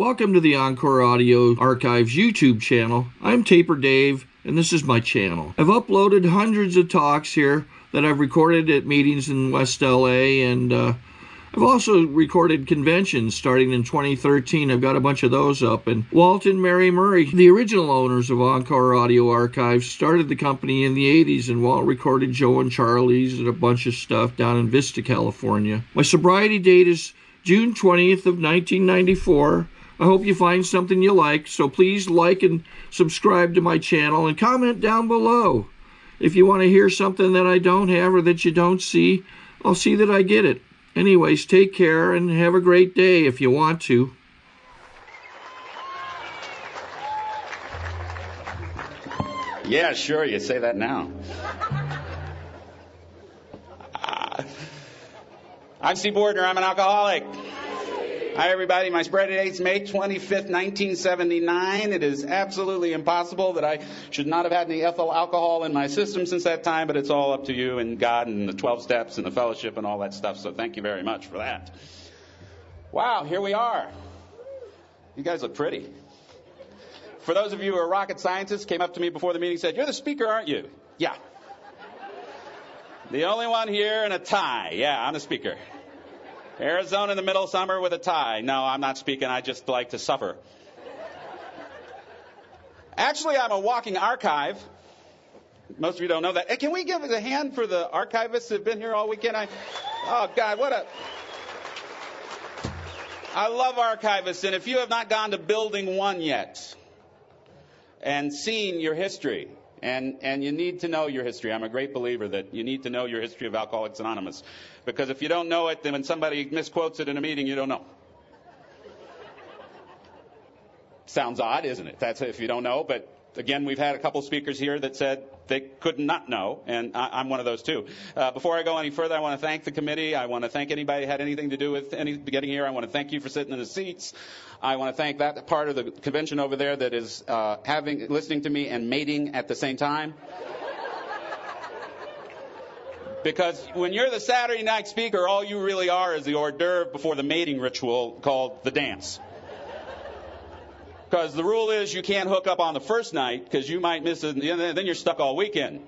Welcome to the Encore Audio Archives YouTube channel. I'm Taper Dave, and this is my channel. I've uploaded hundreds of talks here that I've recorded at meetings in West LA, and I've also recorded conventions starting in 2013. I've got a bunch of those up. And Walt and Mary Murray, the original owners of Encore Audio Archives, started the company in the 80s, and Walt recorded Joe and Charlie's and a bunch of stuff down in Vista, California. My sobriety date is June 20th of 1994. I hope you find something you like, so please like and subscribe to my channel and comment down below. If you want to hear something that I don't have or that you don't see, I'll see that I get it. Anyways, take care and have a great day if you want to. Yeah, sure, you say that now. I'm Steve Wardner, I'm an alcoholic. Hi, everybody. My sobriety date is May 25th, 1979. It is absolutely impossible that I should not have had any ethyl alcohol in my system since that time, but it's all up to you and God and the 12 steps and the fellowship and all that stuff, so thank you very much for that. Wow, here we are. You guys look pretty. For those of you who are rocket scientists, came up to me before the meeting and said, "You're the speaker, aren't you?" Yeah. The only one here in a tie. Yeah, I'm the speaker. Arizona in the middle of summer with a tie. No, I'm not speaking. I just like to suffer. Actually, I'm a walking archive. Most of you don't know that. Hey, can we give a hand for the archivists who have been here all weekend? Oh, God, I love archivists. And if you have not gone to Building 1 yet and seen your history, and you need to know your history. I'm a great believer that you need to know your history of Alcoholics Anonymous. Because if you don't know it, then when somebody misquotes it in a meeting, you don't know. Sounds odd, isn't it? That's if you don't know. But again, we've had a couple speakers here that said they could not know, and I'm one of those too. Before I go any further, I want to thank the committee. I want to thank anybody who had anything to do with getting here. I want to thank you for sitting in the seats. I want to thank that part of the convention over there that is listening to me and mating at the same time. Because when you're the Saturday night speaker, all you really are is the hors d'oeuvre before the mating ritual called the dance. Because the rule is you can't hook up on the first night because you might miss it, and then you're stuck all weekend.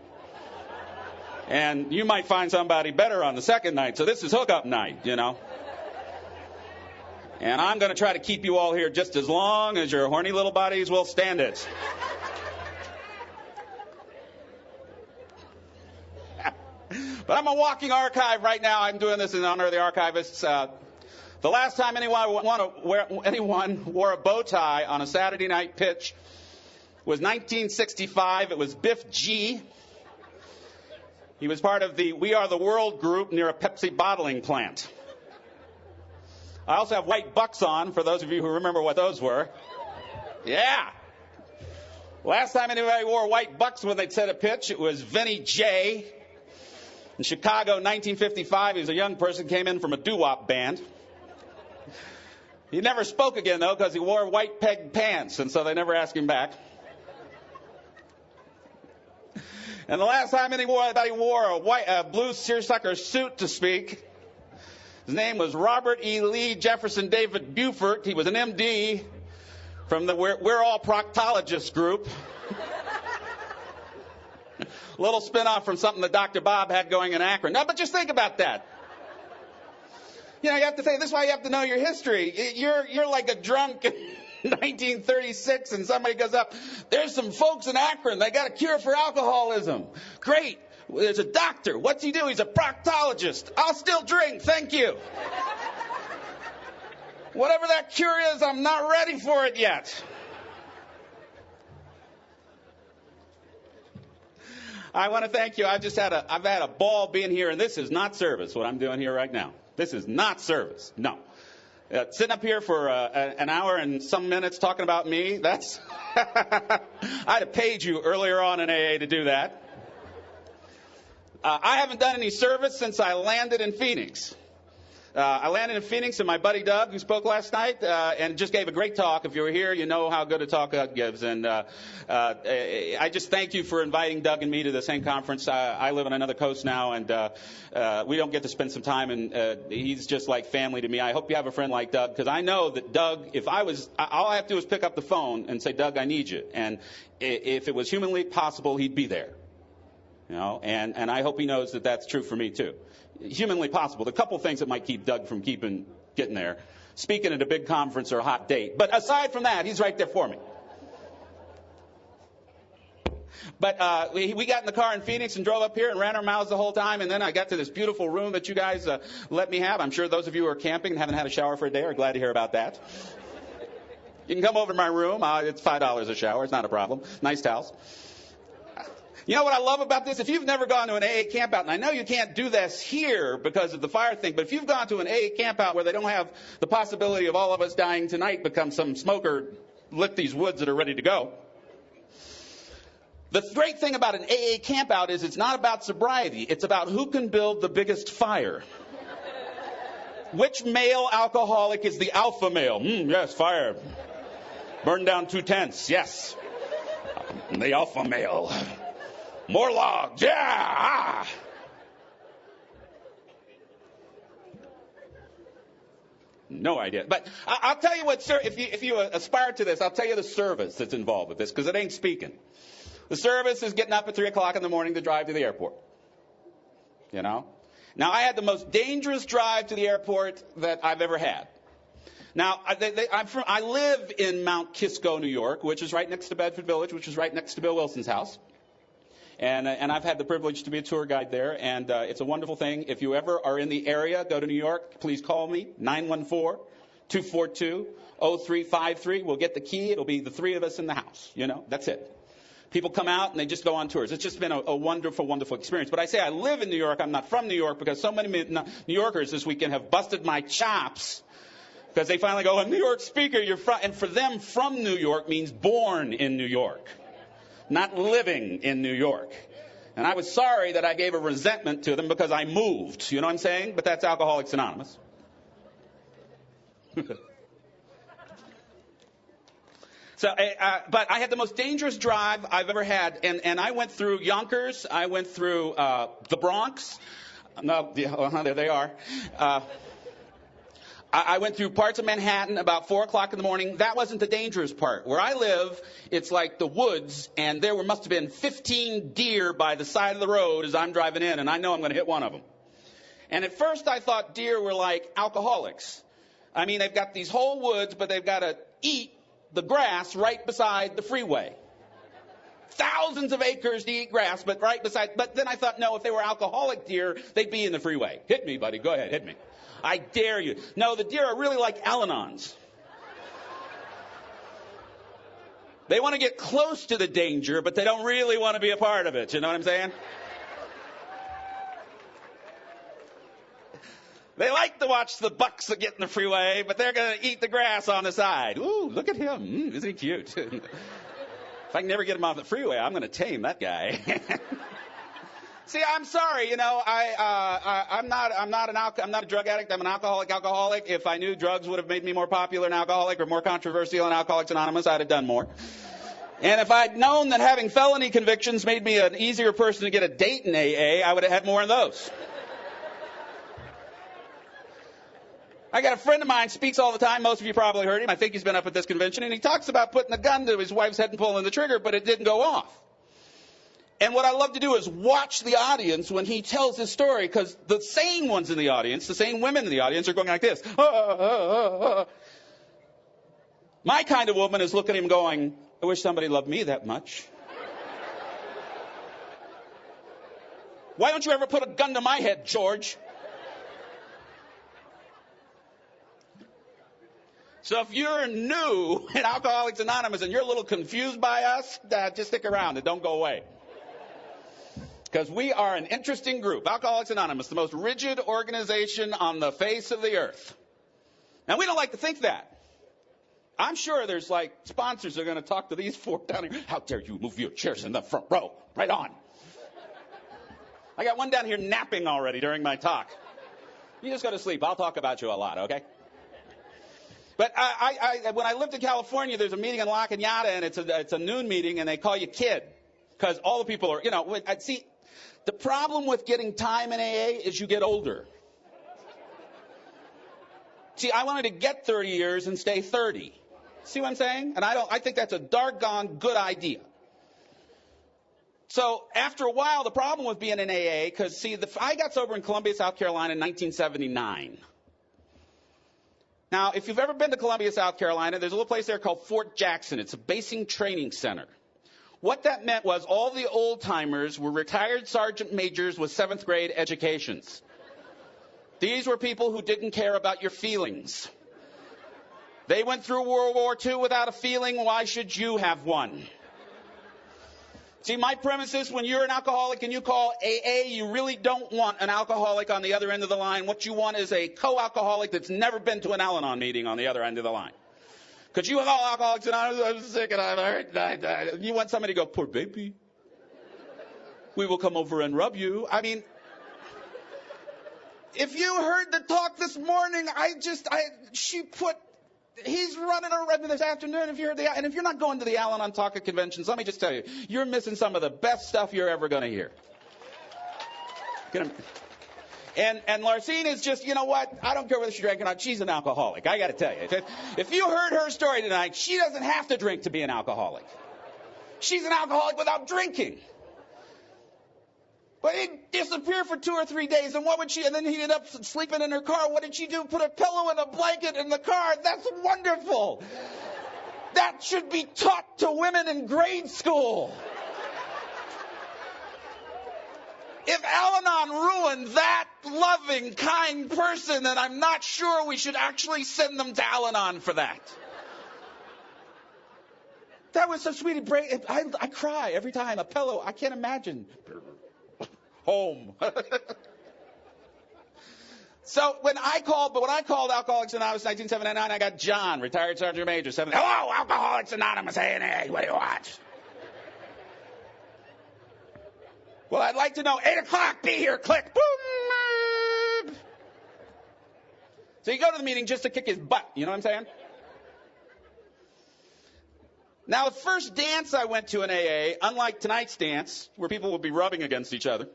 And you might find somebody better on the second night, so this is hookup night, you know. And I'm going to try to keep you all here just as long as your horny little bodies will stand it. But I'm a walking archive right now. I'm doing this in honor of the archivists. The last time anyone wore a bow tie on a Saturday night pitch was 1965. It was Biff G. He was part of the We Are the World group near a Pepsi bottling plant. I also have white bucks on, for those of you who remember what those were. Yeah. Last time anybody wore white bucks when they'd set a pitch, it was Vinny J. In Chicago, 1955, he was a young person, came in from a doo-wop band. He never spoke again, though, because he wore white peg pants, and so they never asked him back. And the last time anybody wore a blue seersucker suit to speak, his name was Robert E. Lee Jefferson David Buford. He was an MD from the We're All Proctologists group. Little spin-off from something that Dr. Bob had going in Akron. No, but just think about that. You know, you have to think, this is why you have to know your history. You're like a drunk in 1936 and somebody goes up, "There's some folks in Akron, they got a cure for alcoholism." Great. There's a doctor. What's he do? He's a proctologist. I'll still drink, thank you. Whatever that cure is, I'm not ready for it yet. I want to thank you. I've had a ball being here, and this is not service, what I'm doing here right now. This is not service. No. Sitting up here for an hour and some minutes talking about me, that's... I'd have paid you earlier on in AA to do that. I haven't done any service since I landed in Phoenix. I landed in Phoenix, and my buddy Doug, who spoke last night, and just gave a great talk. If you were here, you know how good a talk Doug gives. And I just thank you for inviting Doug and me to the same conference. I live on another coast now, and we don't get to spend some time, and he's just like family to me. I hope you have a friend like Doug, because I know that Doug, all I have to do is pick up the phone and say, Doug, I need you. And if it was humanly possible, he'd be there. You know, and I hope he knows that that's true for me, too. Humanly possible. The couple things that might keep Doug from getting there. Speaking at a big conference or a hot date. But aside from that, he's right there for me. But we got in the car in Phoenix and drove up here and ran our mouths the whole time. And then I got to this beautiful room that you guys let me have. I'm sure those of you who are camping and haven't had a shower for a day are glad to hear about that. You can come over to my room. It's $5 a shower. It's not a problem. Nice towels. You know what I love about this? If you've never gone to an AA campout, and I know you can't do this here because of the fire thing, but if you've gone to an AA campout where they don't have the possibility of all of us dying tonight because some smoker lit these woods that are ready to go, the great thing about an AA campout is it's not about sobriety. It's about who can build the biggest fire. Which male alcoholic is the alpha male? Yes, fire. Burn down 2 tents. Yes. The alpha male. More logs, yeah! No idea. But I'll tell you what, sir, if you aspire to this, I'll tell you the service that's involved with this, because it ain't speaking. The service is getting up at 3 o'clock in the morning to drive to the airport. You know? Now, I had the most dangerous drive to the airport that I've ever had. Now, I live in Mount Kisco, New York, which is right next to Bedford Village, which is right next to Bill Wilson's house. And I've had the privilege to be a tour guide there, and it's a wonderful thing. If you ever are in the area, go to New York, please call me, 914-242-0353. We'll get the key. It'll be the 3 of us in the house. You know, that's it. People come out, and they just go on tours. It's just been a wonderful, wonderful experience. But I say I live in New York. I'm not from New York, because so many New Yorkers this weekend have busted my chops because they finally go, a New York speaker, you're from. And for them, from New York means born in New York. Not living in New York. And I was sorry that I gave a resentment to them because I moved. You know what I'm saying? But that's Alcoholics Anonymous. But I had the most dangerous drive I've ever had. And I went through Yonkers. I went through the Bronx. No, there they are. I went through parts of Manhattan about 4 o'clock in the morning. That wasn't the dangerous part. Where I live, it's like the woods, and there must have been 15 deer by the side of the road as I'm driving in, and I know I'm going to hit one of them. And at first I thought deer were like alcoholics. I mean, they've got these whole woods, but they've got to eat the grass right beside the freeway. Thousands of acres to eat grass, but right beside. But then I thought, no, if they were alcoholic deer, they'd be in the freeway. Hit me, buddy. Go ahead, hit me. I dare you. No, the deer are really like Al-Anons. They want to get close to the danger, but they don't really want to be a part of it. You know what I'm saying? They like to watch the bucks that get in the freeway, but they're going to eat the grass on the side. Ooh, look at him. Isn't he cute? If I can never get him off the freeway, I'm going to tame that guy. See, I'm sorry, you know, I'm not a drug addict. I'm an alcoholic. If I knew drugs would have made me more popular than alcoholic or more controversial than Alcoholics Anonymous, I'd have done more. And if I'd known that having felony convictions made me an easier person to get a date in AA, I would have had more of those. I got a friend of mine, speaks all the time. Most of you probably heard him. I think he's been up at this convention. And he talks about putting a gun to his wife's head and pulling the trigger, but it didn't go off. And what I love to do is watch the audience when he tells his story, because the sane ones in the audience, the sane women in the audience are going like this. My kind of woman is looking at him going, I wish somebody loved me that much. Why don't you ever put a gun to my head, George? So if you're new in Alcoholics Anonymous and you're a little confused by us, just stick around and don't go away. Because we are an interesting group. Alcoholics Anonymous, the most rigid organization on the face of the earth. And we don't like to think that. I'm sure there's like sponsors that are going to talk to these 4 down here. How dare you move your chairs in the front row? Right on. I got one down here napping already during my talk. You just go to sleep. I'll talk about you a lot, okay? But when I lived in California, there's a meeting in La Cañada, and it's a noon meeting, and they call you kid. Because all the people are, see, the problem with getting time in AA is you get older. See, I wanted to get 30 years and stay 30. See what I'm saying? And I think that's a doggone good idea. So after a while, the problem with being in AA, because see, I got sober in Columbia, South Carolina in 1979. Now, if you've ever been to Columbia, South Carolina, there's a little place there called Fort Jackson. It's a basing training center. What that meant was all the old-timers were retired sergeant majors with 7th grade educations. These were people who didn't care about your feelings. They went through World War II without a feeling. Why should you have one? See, my premise is when you're an alcoholic and you call AA, you really don't want an alcoholic on the other end of the line. What you want is a co-alcoholic that's never been to an Al-Anon meeting on the other end of the line. Because you call Alcoholics Anonymous, I'm sick and I'm hurt. You want somebody to go, poor baby. We will come over and rub you. I mean, if you heard the talk this morning, he's running around this afternoon. If you're not going to the Al-Anon Talk conventions, let me just tell you, you're missing some of the best stuff you're ever going to hear. And Larcene is just, you know what? I don't care whether she drank or not. She's an alcoholic. I got to tell you. If you heard her story tonight, she doesn't have to drink to be an alcoholic. She's an alcoholic without drinking. But he'd disappear for 2 or 3 days, and and then he'd end up sleeping in her car. What did she do? Put a pillow and a blanket in the car. That's wonderful. That should be taught to women in grade school. If Al-Anon ruined that loving, kind person, then I'm not sure we should actually send them to Al-Anon for that. That was so sweet. I cry every time. A pillow. I can't imagine. Home. So when I called Alcoholics Anonymous in 1979, I got John, retired sergeant major, hello, Alcoholics Anonymous, A&A, what do you want? Well, I'd like to know, 8 o'clock, be here, click, boom. So you go to the meeting just to kick his butt, you know what I'm saying? Now, the first dance I went to in AA, unlike tonight's dance, where people would be rubbing against each other,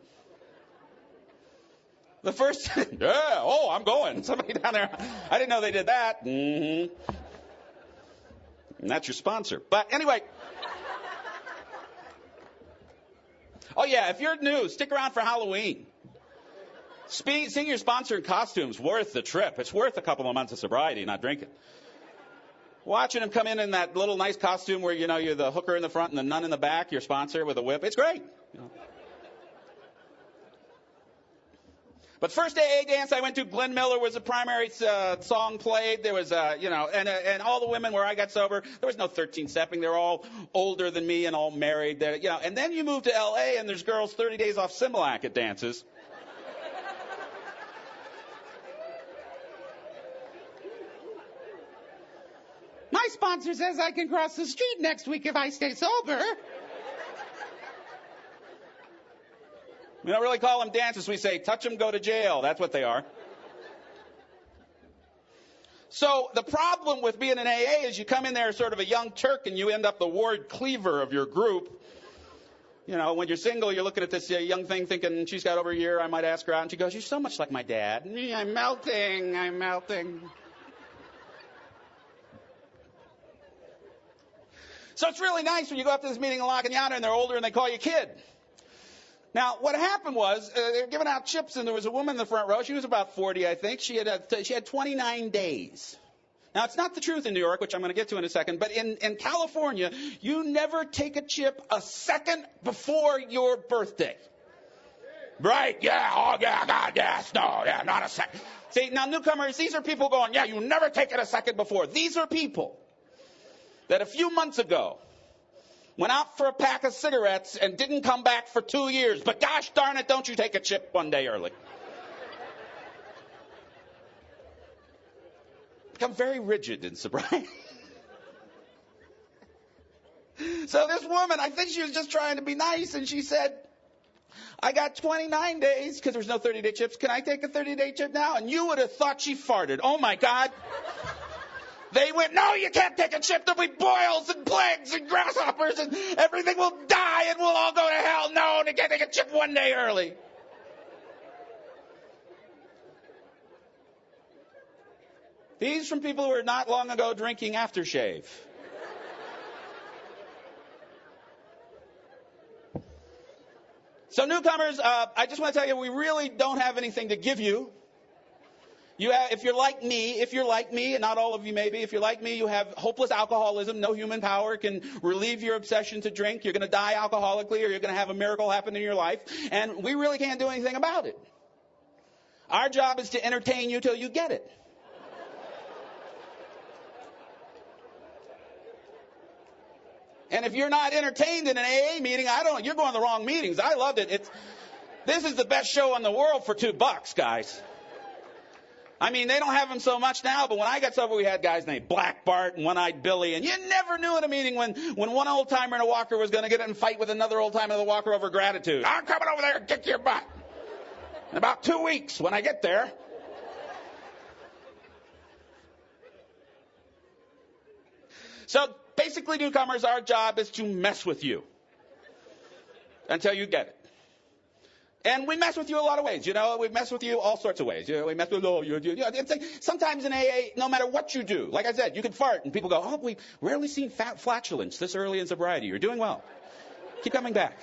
the first, I'm going. Somebody down there, I didn't know they did that. Mm-hmm. And that's your sponsor. But anyway. Oh, yeah, if you're new, stick around for Halloween. Seeing your sponsor in costume's worth the trip. It's worth a couple of months of sobriety, not drinking. Watching him come in that little nice costume where, you're the hooker in the front and the nun in the back, your sponsor with a whip. It's great. But first AA dance I went to, Glenn Miller was the primary song played. There was, and all the women where I got sober, there was no 13-stepping. They were all older than me and all married. And then you move to L.A. and there's girls 30 days off Similac at dances. My sponsor says I can cross the street next week if I stay sober. We don't really call them dances. We say, touch them, go to jail. That's what they are. So the problem with being an AA is you come in there sort of a young Turk and you end up the ward cleaver of your group. When you're single, you're looking at this young thing thinking, she's got over a year, I might ask her out. And she goes, you're so much like my dad. I'm melting. So it's really nice when you go up to this meeting in La Cañada and they're older and they call you kid. Now, what happened was they were giving out chips, and there was a woman in the front row. She was about 40, I think. She had 29 days. Now, it's not the truth in New York, which I'm going to get to in a second, but in California, you never take a chip a second before your birthday. Right? Yeah. Oh, yeah. God, yes. No. Yeah. Not a second. See, now, newcomers, these are people going, yeah, you never take it a second before. These are people that a few months ago went out for a pack of cigarettes and didn't come back for 2 years. But gosh darn it, don't you take a chip one day early. Become very rigid in sobriety. So this woman, I think she was just trying to be nice, and she said, I got 29 days because there's no 30-day chips. Can I take a 30-day chip now? And you would have thought she farted. Oh, my God. They went, no, you can't take a chip. There'll be boils and plagues and grasshoppers and everything will die and we'll all go to hell. No, they can't take a chip one day early. These from people who were not long ago drinking aftershave. So newcomers, I just want to tell you, we really don't have anything to give you. If you're like me, and not all of you maybe, if you're like me, you have hopeless alcoholism, no human power can relieve your obsession to drink. You're going to die alcoholically or you're going to have a miracle happen in your life. And we really can't do anything about it. Our job is to entertain you till you get it. And if you're not entertained in an AA meeting, you're going to the wrong meetings. I loved it. This is the best show in the world for $2, guys. I mean, they don't have them so much now, but when I got sober, we had guys named Black Bart and One-Eyed Billy, and you never knew at a meeting when one old-timer in a walker was going to get in a fight with another old-timer in the walker over gratitude. I'm coming over there and kick your butt. In about 2 weeks, when I get there. So basically, newcomers, our job is to mess with you until you get it. And we mess with you a lot of ways, We mess with you all sorts of ways. We mess with it's like sometimes in AA, no matter what you do, like I said, you can fart and people go, oh, we've rarely seen flatulence this early in sobriety. You're doing well. Keep coming back.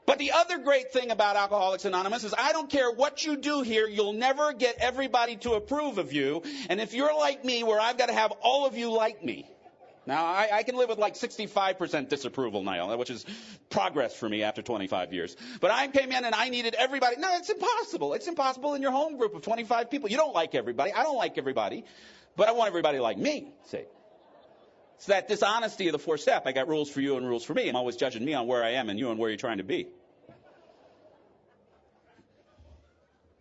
But the other great thing about Alcoholics Anonymous is I don't care what you do here, you'll never get everybody to approve of you. And if you're like me, where I've got to have all of you like me. Now, I can live with like 65% disapproval now, which is progress for me after 25 years. But I came in and I needed everybody. No, it's impossible. It's impossible in your home group of 25 people. You don't like everybody. I don't like everybody. But I want everybody to like me, see. It's that dishonesty of the 4-step. I got rules for you and rules for me. I'm always judging me on where I am and you on where you're trying to be.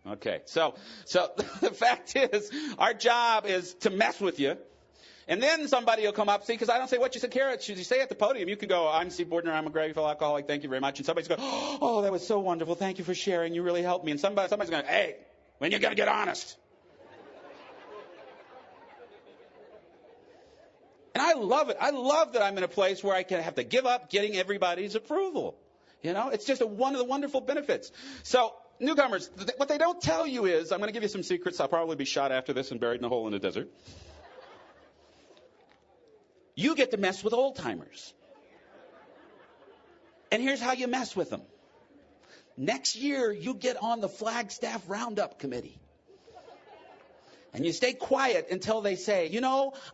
Okay, so the fact is, our job is to mess with you. And then somebody will come up, see, because I don't say what you said, Kara. You say at the podium, you could go, I'm Steve Bordner, I'm a grateful alcoholic, thank you very much. And somebody's going, oh, that was so wonderful, thank you for sharing, you really helped me. And somebody's going, hey, when you going to get honest? And I love it. I love that I'm in a place where I can have to give up getting everybody's approval. It's just one of the wonderful benefits. So, newcomers, what they don't tell you is, I'm going to give you some secrets. I'll probably be shot after this and buried in a hole in the desert. You get to mess with old-timers. And here's how you mess with them. Next year, you get on the Flagstaff Roundup Committee. And you stay quiet until they say,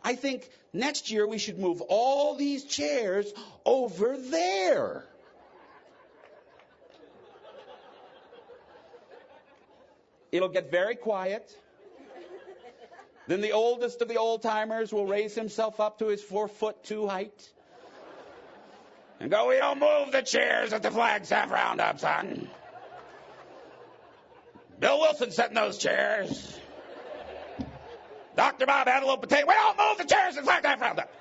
I think next year we should move all these chairs over there. It'll get very quiet. Then the oldest of the old-timers will raise himself up to his 4'2" height and go, we don't move the chairs at the Flagstaff Roundup, son. Bill Wilson sat in those chairs. Dr. Bob had a little potato. We don't move the chairs at Flagstaff Roundup.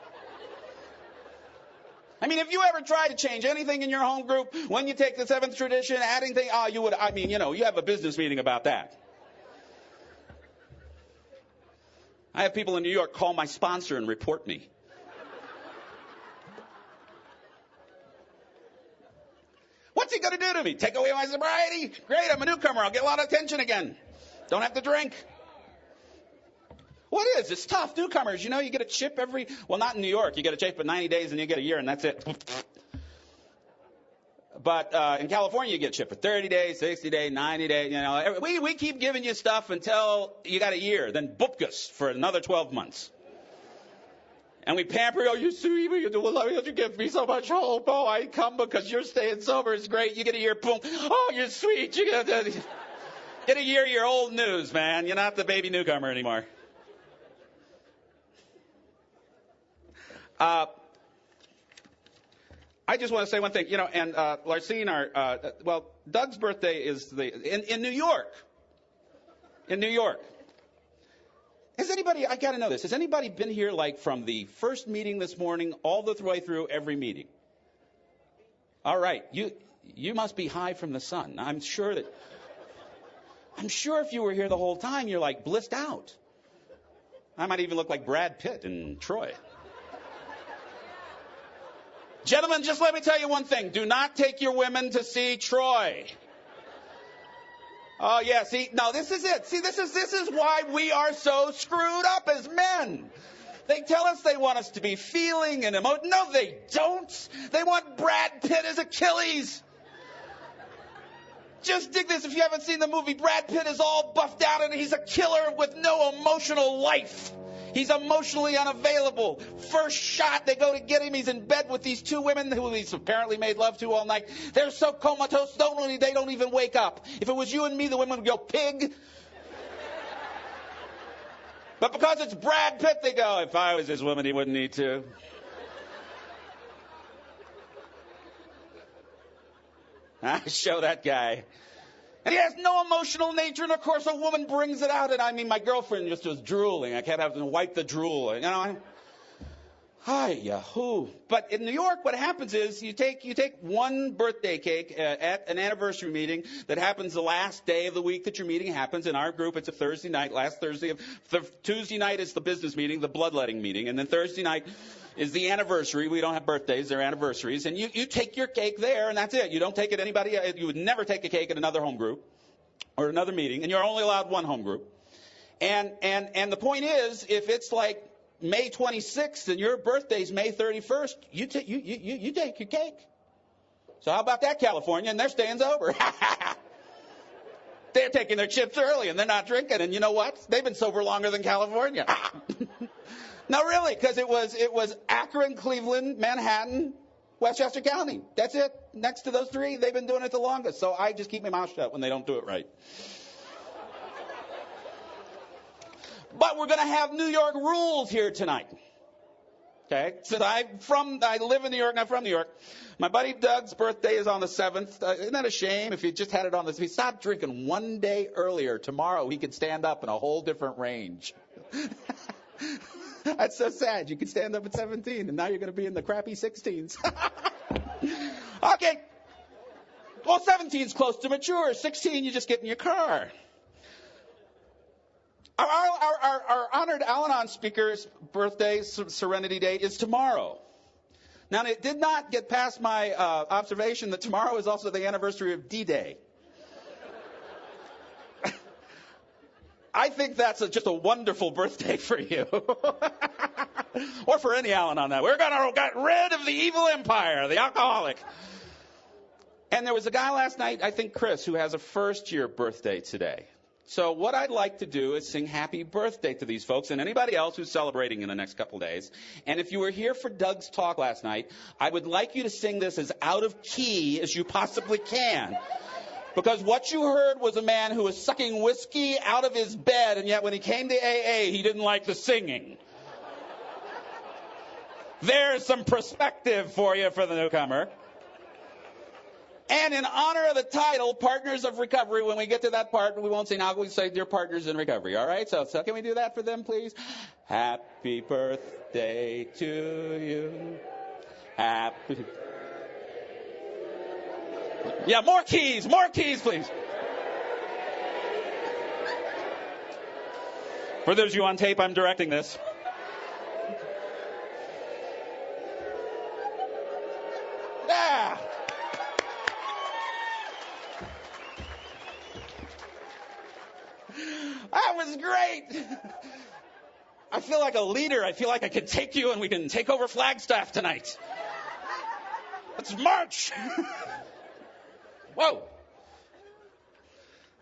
I mean, if you ever try to change anything in your home group, when you take the seventh tradition, adding things, you would, you have a business meeting about that. I have people in New York call my sponsor and report me. What's he going to do to me? Take away my sobriety? Great, I'm a newcomer. I'll get a lot of attention again. Don't have to drink. What is? It's tough. Newcomers, you get a chip not in New York. You get a chip for 90 days and you get a year and that's it. But in California, you get a chip for 30 days, 60 days, 90 days. We keep giving you stuff until you got a year. Then bupkis for another 12 months. And we pamper you. Oh, you're sweet. You give me so much hope. Oh, I come because you're staying sober. It's great. You get a year. Boom. Oh, you're sweet. You get a year. You're old news, man. You're not the baby newcomer anymore. I just want to say one thing, and Larcene, Doug's birthday is in New York. In New York. I got to know this. Has anybody been here from the first meeting this morning all the way through every meeting? All right, you must be high from the sun. I'm sure if you were here the whole time, you're like blissed out. I might even look like Brad Pitt in Troy. Gentlemen, just let me tell you one thing. Do not take your women to see Troy. Oh, yeah, see, no, this is it. See, this is why we are so screwed up as men. They tell us they want us to be feeling and emotional. No, they don't. They want Brad Pitt as Achilles. Just dig this. If you haven't seen the movie, Brad Pitt is all buffed out and he's a killer with no emotional life. He's emotionally unavailable. First shot, they go to get him. He's in bed with these two women who he's apparently made love to all night. They're so comatose, they don't even wake up. If it was you and me, the women would go, pig. But because it's Brad Pitt, they go, if I was this woman, he wouldn't need to. I show that guy. And he has no emotional nature, and of course a woman brings it out. And I mean, my girlfriend just was drooling. I kept having to wipe the drool. You know, hi, yahoo. But in New York, what happens is you take one birthday cake at an anniversary meeting that happens the last day of the week that your meeting happens. In our group, it's a Thursday night. Last Thursday, Tuesday night is the business meeting, the bloodletting meeting, and then Thursday night is the anniversary. We don't have birthdays, they're anniversaries. And you take your cake there, and that's it. You don't take it anybody. You would never take a cake at another home group or another meeting, and you're only allowed one home group. And the point is, if it's like May 26th and your birthday's May 31st, you take your cake. So how about that, California? And they're staying sober. They're taking their chips early, and they're not drinking. And you know what? They've been sober longer than California. No, really, because it was Akron, Cleveland, Manhattan, Westchester County. That's it. Next to those three, they've been doing it the longest. So I just keep my mouth shut when they don't do it right. But we're going to have New York rules here tonight. Okay? So I live in New York, not from New York. My buddy Doug's birthday is on the 7th. Isn't that a shame? If he just had it on if he stopped drinking one day earlier, tomorrow he could stand up in a whole different range. That's so sad. You could stand up at 17, and now you're going to be in the crappy 16s. Okay. Well, 17's close to mature. 16, you just get in your car. Our honored Al-Anon speaker's birthday, Serenity Day, is tomorrow. Now, it did not get past my observation that tomorrow is also the anniversary of D-Day. I think that's just a wonderful birthday for you. Or for any Al-Anon that. We're going to get rid of the evil empire, the alcoholic. And there was a guy last night, I think Chris, who has a first-year birthday today. So what I'd like to do is sing happy birthday to these folks and anybody else who's celebrating in the next couple days. And if you were here for Doug's talk last night, I would like you to sing this as out of key as you possibly can. Because what you heard was a man who was sucking whiskey out of his bed, and yet when he came to AA, he didn't like the singing. There's some perspective for you for the newcomer. And in honor of the title, Partners of Recovery, when we get to that part, we won't sing how we say dear partners in recovery, all right? So can we do that for them, please? Happy birthday to you. Happy... Yeah, more keys, please. For those of you on tape, I'm directing this. Yeah. That was great. I feel like a leader. I feel like I could take you and we can take over Flagstaff tonight. Let's march. Whoa.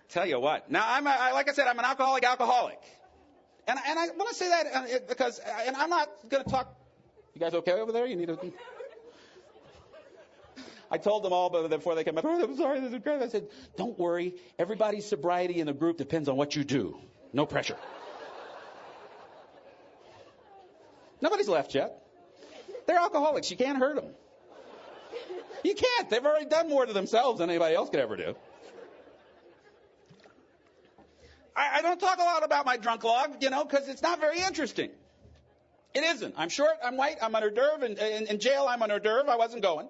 Tell you what. Now, like I said, I'm an alcoholic. And I want to say that because, and I'm not going to talk. You guys okay over there? You need to. I told them all before they came up, oh, I'm sorry, this is great. I said, don't worry. Everybody's sobriety in the group depends on what you do. No pressure. Nobody's left yet. They're alcoholics. You can't hurt them. You can't. They've already done more to themselves than anybody else could ever do. I don't talk a lot about my drunk log, because it's not very interesting. It isn't. I'm short, I'm white, I'm on hors d'oeuvre, and in jail I'm on hors d'oeuvre. I wasn't going.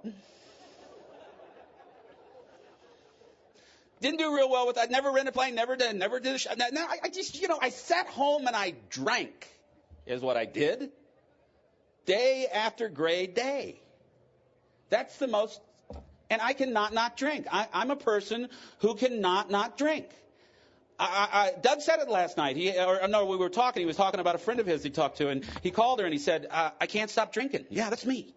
Didn't do real well with that. Never rented a plane. Never did a show. No, I just, I sat home and I drank is what I did. Day after grade day. That's the most, and I cannot not drink. I'm a person who cannot not drink. Doug said it last night. We were talking. He was talking about a friend of his he talked to, and he called her and he said, I can't stop drinking. Yeah, that's me.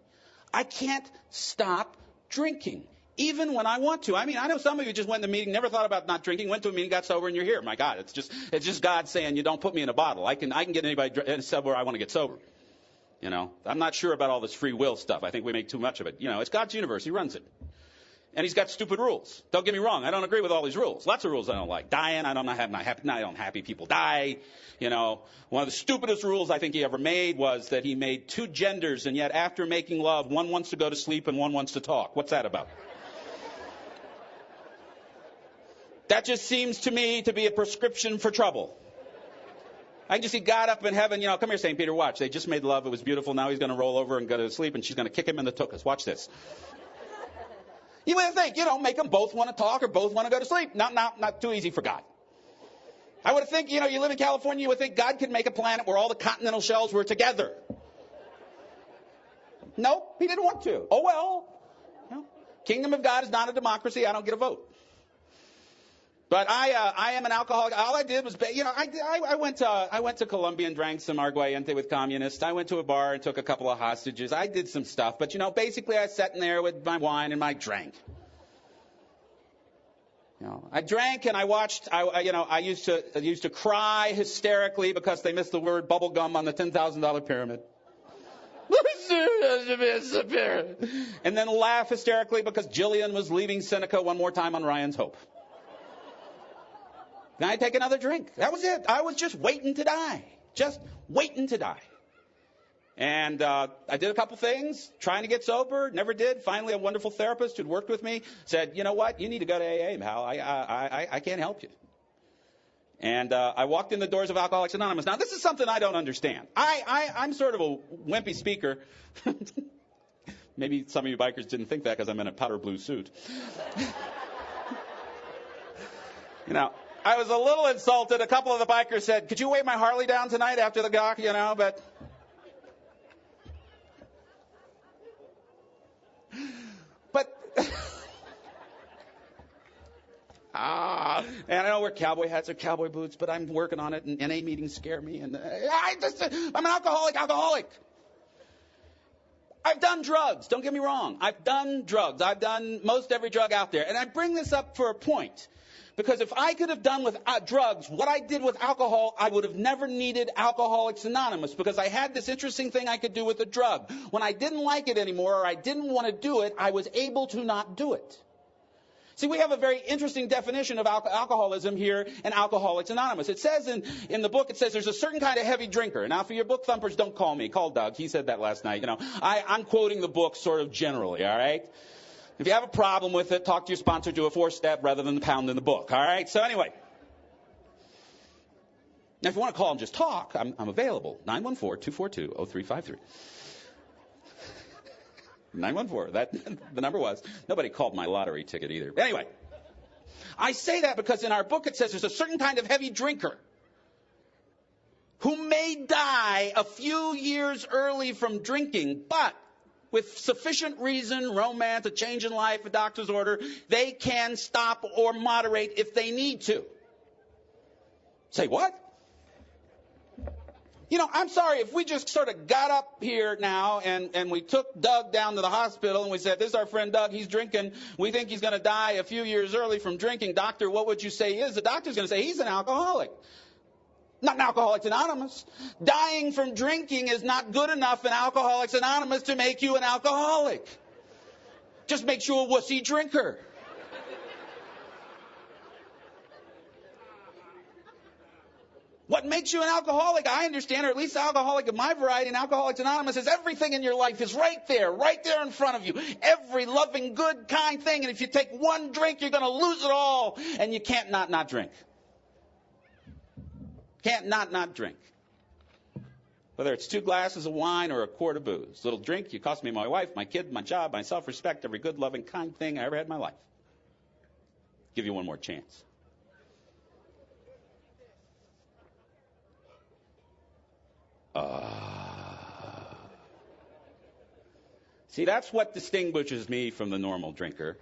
I can't stop drinking, even when I want to. I mean, I know some of you just went to the meeting, never thought about not drinking, went to a meeting, got sober, and you're here. My God, it's just God saying, you don't put me in a bottle. I can get anybody sober. I want to get sober. I'm not sure about all this free will stuff. I think we make too much of it. It's God's universe. He runs it. And he's got stupid rules. Don't get me wrong. I don't agree with all these rules. Lots of rules I don't like. Dying, I don't happy people die. One of the stupidest rules I think he ever made was that he made two genders, and yet after making love, one wants to go to sleep and one wants to talk. What's that about? That just seems to me to be a prescription for trouble. I can just see God up in heaven, come here, St. Peter, watch. They just made love. It was beautiful. Now he's going to roll over and go to sleep, and she's going to kick him in the tuchus. Watch this. You would think, make them both want to talk or both want to go to sleep. Not too easy for God. I would think, you live in California, you would think God could make a planet where all the continental shelves were together. Nope, he didn't want to. Oh, well. Kingdom of God is not a democracy. I don't get a vote. But I am an alcoholic. All I did was, I went to Colombia and drank some aguardiente with communists. I went to a bar and took a couple of hostages. I did some stuff. But, basically I sat in there with my wine and my drink. I drank and I watched. I used to cry hysterically because they missed the word bubble gum on the $10,000 pyramid. And then laugh hysterically because Jillian was leaving Seneca one more time on Ryan's Hope. Then I'd take another drink. That was it. I was just waiting to die. Just waiting to die. And I did a couple things, trying to get sober, never did. Finally, a wonderful therapist who'd worked with me said, you know what, you need to go to AA, pal. I can't help you. And I walked in the doors of Alcoholics Anonymous. Now, this is something I don't understand. I'm sort of a wimpy speaker. Maybe some of you bikers didn't think that because I'm in a powder blue suit. I was a little insulted. A couple of the bikers said, could you weigh my Harley down tonight after the gawk, but... And I know wear cowboy hats or cowboy boots, but I'm working on it, and NA meetings scare me, and I'm an alcoholic. I've done drugs. Don't get me wrong. I've done drugs. I've done most every drug out there. And I bring this up for a point. Because if I could have done with drugs what I did with alcohol, I would have never needed Alcoholics Anonymous, because I had this interesting thing I could do with a drug. When I didn't like it anymore or I didn't want to do it, I was able to not do it. See, we have a very interesting definition of alcoholism here in Alcoholics Anonymous. It says in the book, it says there's a certain kind of heavy drinker. Now, for your book thumpers, don't call me. Call Doug. He said that last night. I'm quoting the book sort of generally, all right? If you have a problem with it, talk to your sponsor, do a 4-step rather than the pound in the book, all right? So anyway, now if you want to call and just talk, I'm available. 914-242-0353. 914, the number was. Nobody called my lottery ticket either. Anyway, I say that because in our book it says there's a certain kind of heavy drinker who may die a few years early from drinking, but with sufficient reason, romance, a change in life, a doctor's order, they can stop or moderate if they need to. Say what? I'm sorry, if we just sort of got up here now and we took Doug down to the hospital and we said, this is our friend Doug, he's drinking, we think he's going to die a few years early from drinking. Doctor, what would you say he is? The doctor's going to say he's an alcoholic. Not an Alcoholics Anonymous. Dying from drinking is not good enough in Alcoholics Anonymous to make you an alcoholic. Just makes you a wussy drinker. What makes you an alcoholic, I understand, or at least alcoholic of my variety in Alcoholics Anonymous, is everything in your life is right there in front of you. Every loving, good, kind thing. And if you take one drink, you're going to lose it all. And you can't not drink. Can't not drink. Whether it's 2 glasses of wine or a quart of booze. Little drink, you cost me my wife, my kid, my job, my self-respect, every good, loving, kind thing I ever had in my life. Give you one more chance. See, that's what distinguishes me from the normal drinker.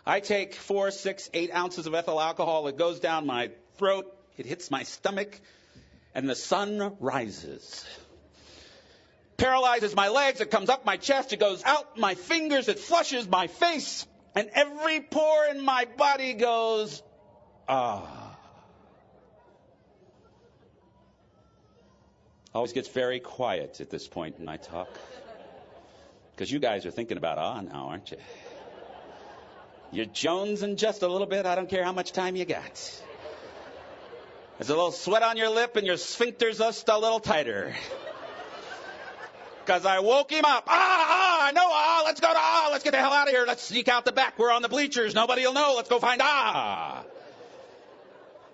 I take 4, 6, 8 ounces of ethyl alcohol. It goes down my throat. It hits my stomach. And the sun rises. Paralyzes my legs. It comes up my chest. It goes out my fingers. It flushes my face. And every pore in my body goes, ah. Always gets very quiet at this point in my talk. Because you guys are thinking about now, aren't you? You're jonesing just a little bit. I don't care how much time you got. There's a little sweat on your lip and your sphincter's just a little tighter. Because I woke him up. I know, let's go to let's get the hell out of here. Let's sneak out the back. We're on the bleachers. Nobody will know. Let's go find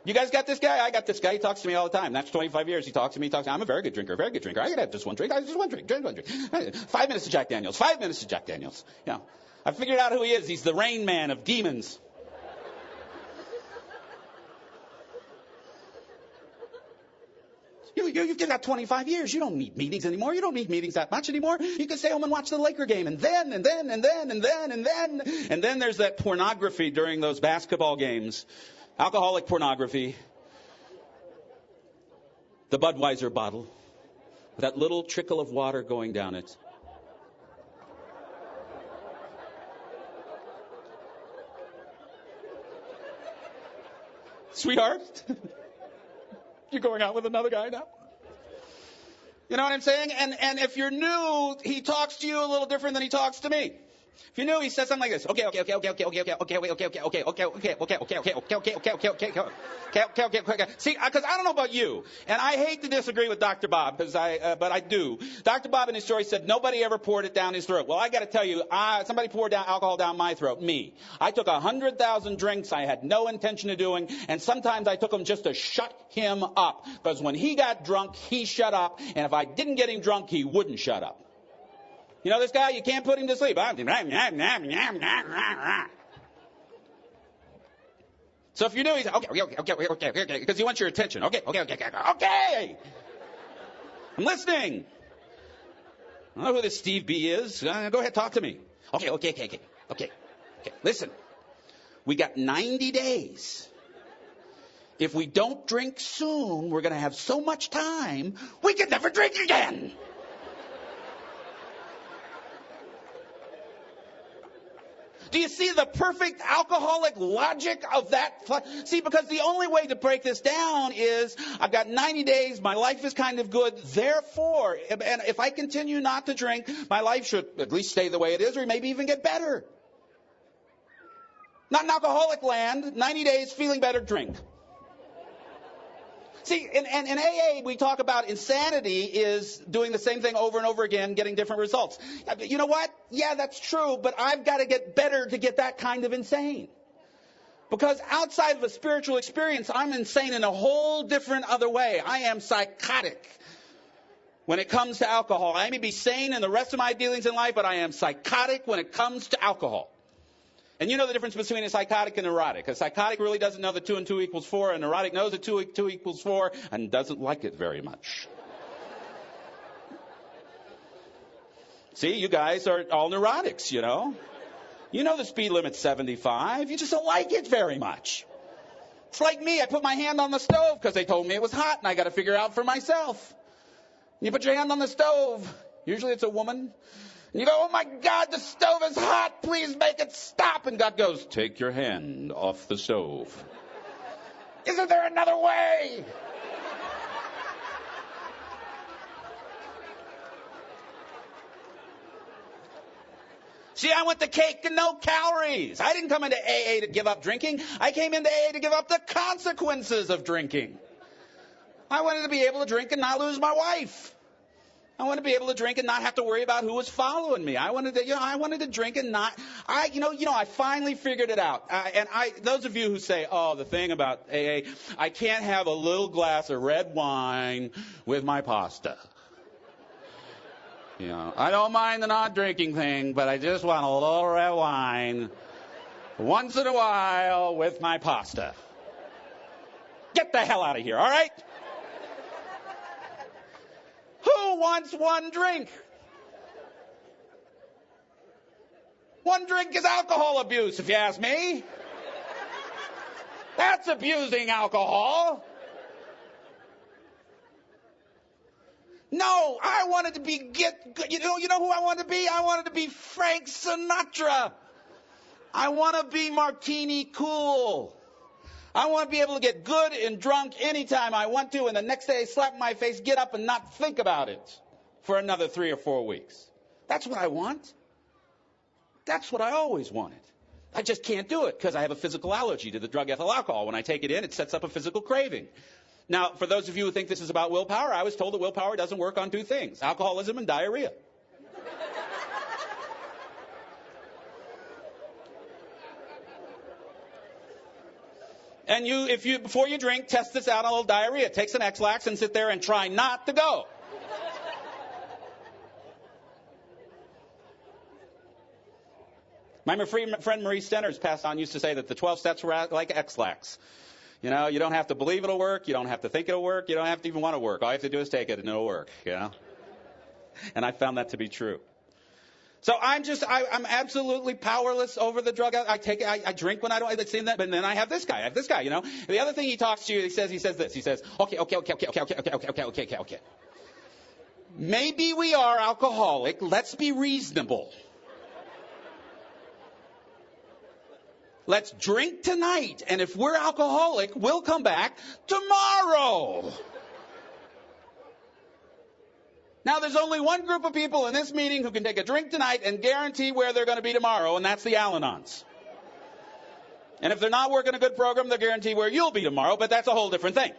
You guys got this guy? I got this guy. He talks to me all the time. That's 25 years. He talks to me. I'm a very good drinker. I gotta have just one drink. Just one drink. 5 minutes of Jack Daniels. 5 minutes of Jack Daniels. Yeah. I figured out who he is. He's the Rain Man of demons. You've got 25 years. You don't need meetings anymore. You don't need meetings that much anymore. You can stay home and watch the Laker game. And then there's that pornography during those basketball games. Alcoholic pornography. The Budweiser bottle. With that little trickle of water going down it. Sweetheart, you're going out with another guy now? You know what I'm saying? And if you're new, he talks to you a little different than he talks to me. If you're new, he says something like this. Okay. See, because I don't know about you, and I hate to disagree with Dr. Bob, but I do. Dr. Bob in his story said nobody ever poured it down his throat. Well, I got to tell you, somebody poured down alcohol down my throat. Me. I took 100,000 drinks I had no intention of doing, and sometimes I took them just to shut him up. Because when he got drunk, he shut up, and if I didn't get him drunk, he wouldn't shut up. You know this guy? You can't put him to sleep. So if you're new, he's okay, because he wants your attention. Okay. I'm listening. I don't know who this Steve B is. Go ahead, talk to me. Okay. Listen, we got 90 days. If we don't drink soon, we're going to have so much time, we can never drink again. Do you see the perfect alcoholic logic of that? See, because the only way to break this down is I've got 90 days, my life is kind of good, therefore, and if I continue not to drink, my life should at least stay the way it is or maybe even get better. Not in alcoholic land, 90 days, feeling better, drink. See, in AA, we talk about insanity is doing the same thing over and over again, getting different results. You know what? Yeah, that's true, but I've got to get better to get that kind of insane. Because outside of a spiritual experience, I'm insane in a whole different other way. I am psychotic when it comes to alcohol. I may be sane in the rest of my dealings in life, but I am psychotic when it comes to alcohol. And you know the difference between a psychotic and neurotic. A psychotic really doesn't know that 2 and 2 equals 4. A neurotic knows that 2 equals 4 and doesn't like it very much. See, you guys are all neurotics, you know. You know the speed limit's 75. You just don't like it very much. It's like me. I put my hand on the stove because they told me it was hot and I got to figure out for myself. You put your hand on the stove. Usually it's a woman. And you go, oh my God, the stove is hot. Please make it stop. And God goes, take your hand off the stove. Isn't there another way? See, I went to cake and no calories. I didn't come into AA to give up drinking. I came into AA to give up the consequences of drinking. I wanted to be able to drink and not lose my wife. I wanted to be able to drink and not have to worry about who was following me. I wanted to drink and not. I finally figured it out. Those of you who say, oh, the thing about AA, I can't have a little glass of red wine with my pasta. You know, I don't mind the not drinking thing, but I just want a little red wine once in a while with my pasta. Get the hell out of here, all right? Who wants one drink? One drink is alcohol abuse, if you ask me. That's abusing alcohol. No, I wanted to be you know who I wanted to be? I wanted to be Frank Sinatra. I want to be martini cool. I want to be able to get good and drunk anytime I want to, and the next day slap my face, get up, and not think about it for another 3 or 4 weeks. That's what I want. That's what I always wanted. I just can't do it because I have a physical allergy to the drug ethyl alcohol. When I take it in, it sets up a physical craving. Now, for those of you who think this is about willpower, I was told that willpower doesn't work on 2 things, alcoholism and diarrhea. And before you drink, test this out on a little diarrhea. Take some X-Lax and sit there and try not to go. My friend Marie Stenners passed on used to say that the 12 steps were like X-Lax. You know, you don't have to believe it'll work. You don't have to think it'll work. You don't have to even want to work. All you have to do is take it and it'll work, you know. And I found that to be true. So I'm absolutely powerless over the drug. I take it. I drink when I don't. I've seen that. But then I have this guy. You know. The other thing he talks to you, he says this. He says, okay. Maybe we are alcoholic. Let's be reasonable. Let's drink tonight, and if we're alcoholic, we'll come back tomorrow. Now, there's only one group of people in this meeting who can take a drink tonight and guarantee where they're going to be tomorrow, and that's the Al-Anons. And if they're not working a good program, they'll guarantee where you'll be tomorrow, but that's a whole different thing.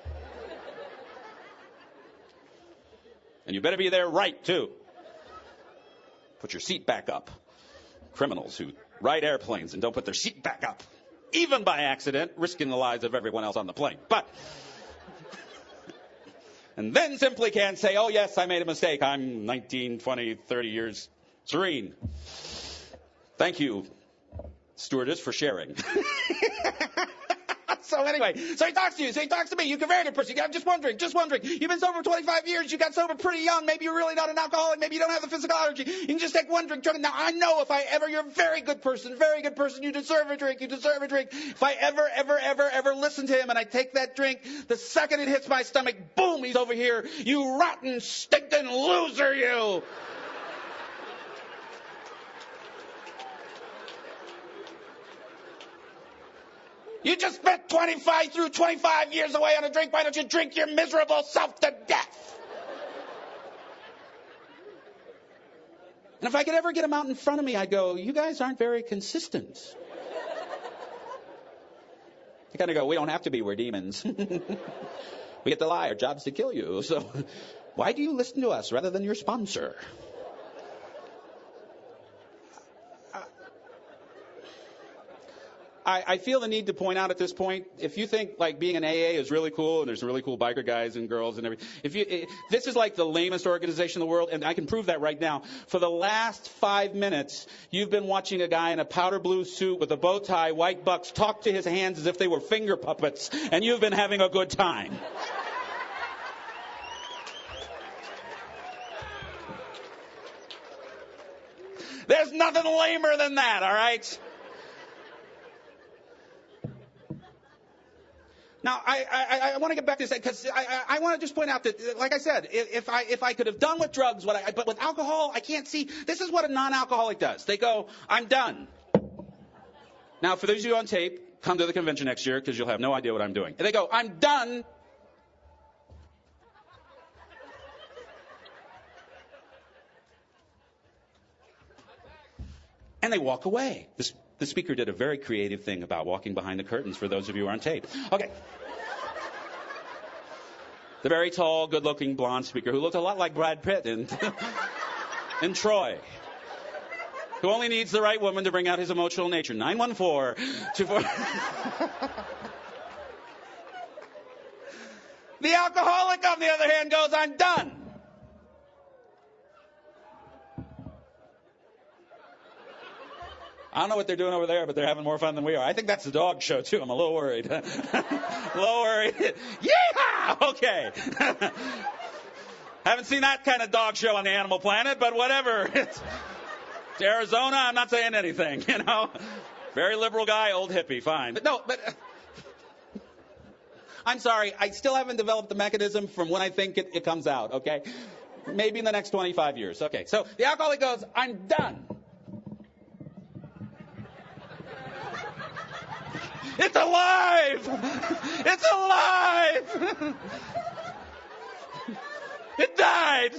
And you better be there right, too. Put your seat back up. Criminals who ride airplanes and don't put their seat back up, even by accident, risking the lives of everyone else on the plane. And then simply can't say, oh, yes, I made a mistake. I'm 19, 20, 30 years serene. Thank you, stewardess, for sharing. So anyway, so he talks to you. So he talks to me. You're a very good person. I'm just wondering. You've been sober 25 years. You got sober pretty young. Maybe you're really not an alcoholic. Maybe you don't have the physical allergy. You can just take one drink. Now, I know you're a very good person. You deserve a drink. If I ever listen to him and I take that drink, the second it hits my stomach, boom, he's over here. You rotten, stinking loser, you. You just spent 25 years away on a drink. Why don't you drink your miserable self to death? And if I could ever get him out in front of me, I'd go, you guys aren't very consistent. I kind of go, we don't have to be. We're demons. We get to lie. Our job's to kill you. So why do you listen to us rather than your sponsor? I feel the need to point out at this point, if you think like being an AA is really cool, and there's really cool biker guys and girls and everything, this is like the lamest organization in the world, and I can prove that right now. For the last 5 minutes, you've been watching a guy in a powder blue suit with a bow tie, white bucks, talk to his hands as if they were finger puppets, and you've been having a good time. There's nothing lamer than that, all right? Now, I want to get back to this because I want to just point out that, like I said, if I could have done with drugs but with alcohol, I can't see. This is what a non-alcoholic does. They go, I'm done. Now, for those of you on tape, come to the convention next year because you'll have no idea what I'm doing. And they go, I'm done. And they walk away. The speaker did a very creative thing about walking behind the curtains for those of you who are on tape. Okay. The very tall, good-looking blonde speaker who looked a lot like Brad Pitt in Troy. Who only needs the right woman to bring out his emotional nature. 914-24... The alcoholic, on the other hand, goes, I'm done. I don't know what they're doing over there, but they're having more fun than we are. I think that's the dog show, too. I'm a little worried. A little worried. Yeehaw! Okay. Haven't seen that kind of dog show on the Animal Planet, but whatever. It's Arizona, I'm not saying anything, you know. Very liberal guy, old hippie, fine. But no, I'm sorry, I still haven't developed the mechanism from when I think it comes out, okay? Maybe in the next 25 years. Okay, so the alcoholic goes, I'm done. It's alive! It's alive! It died!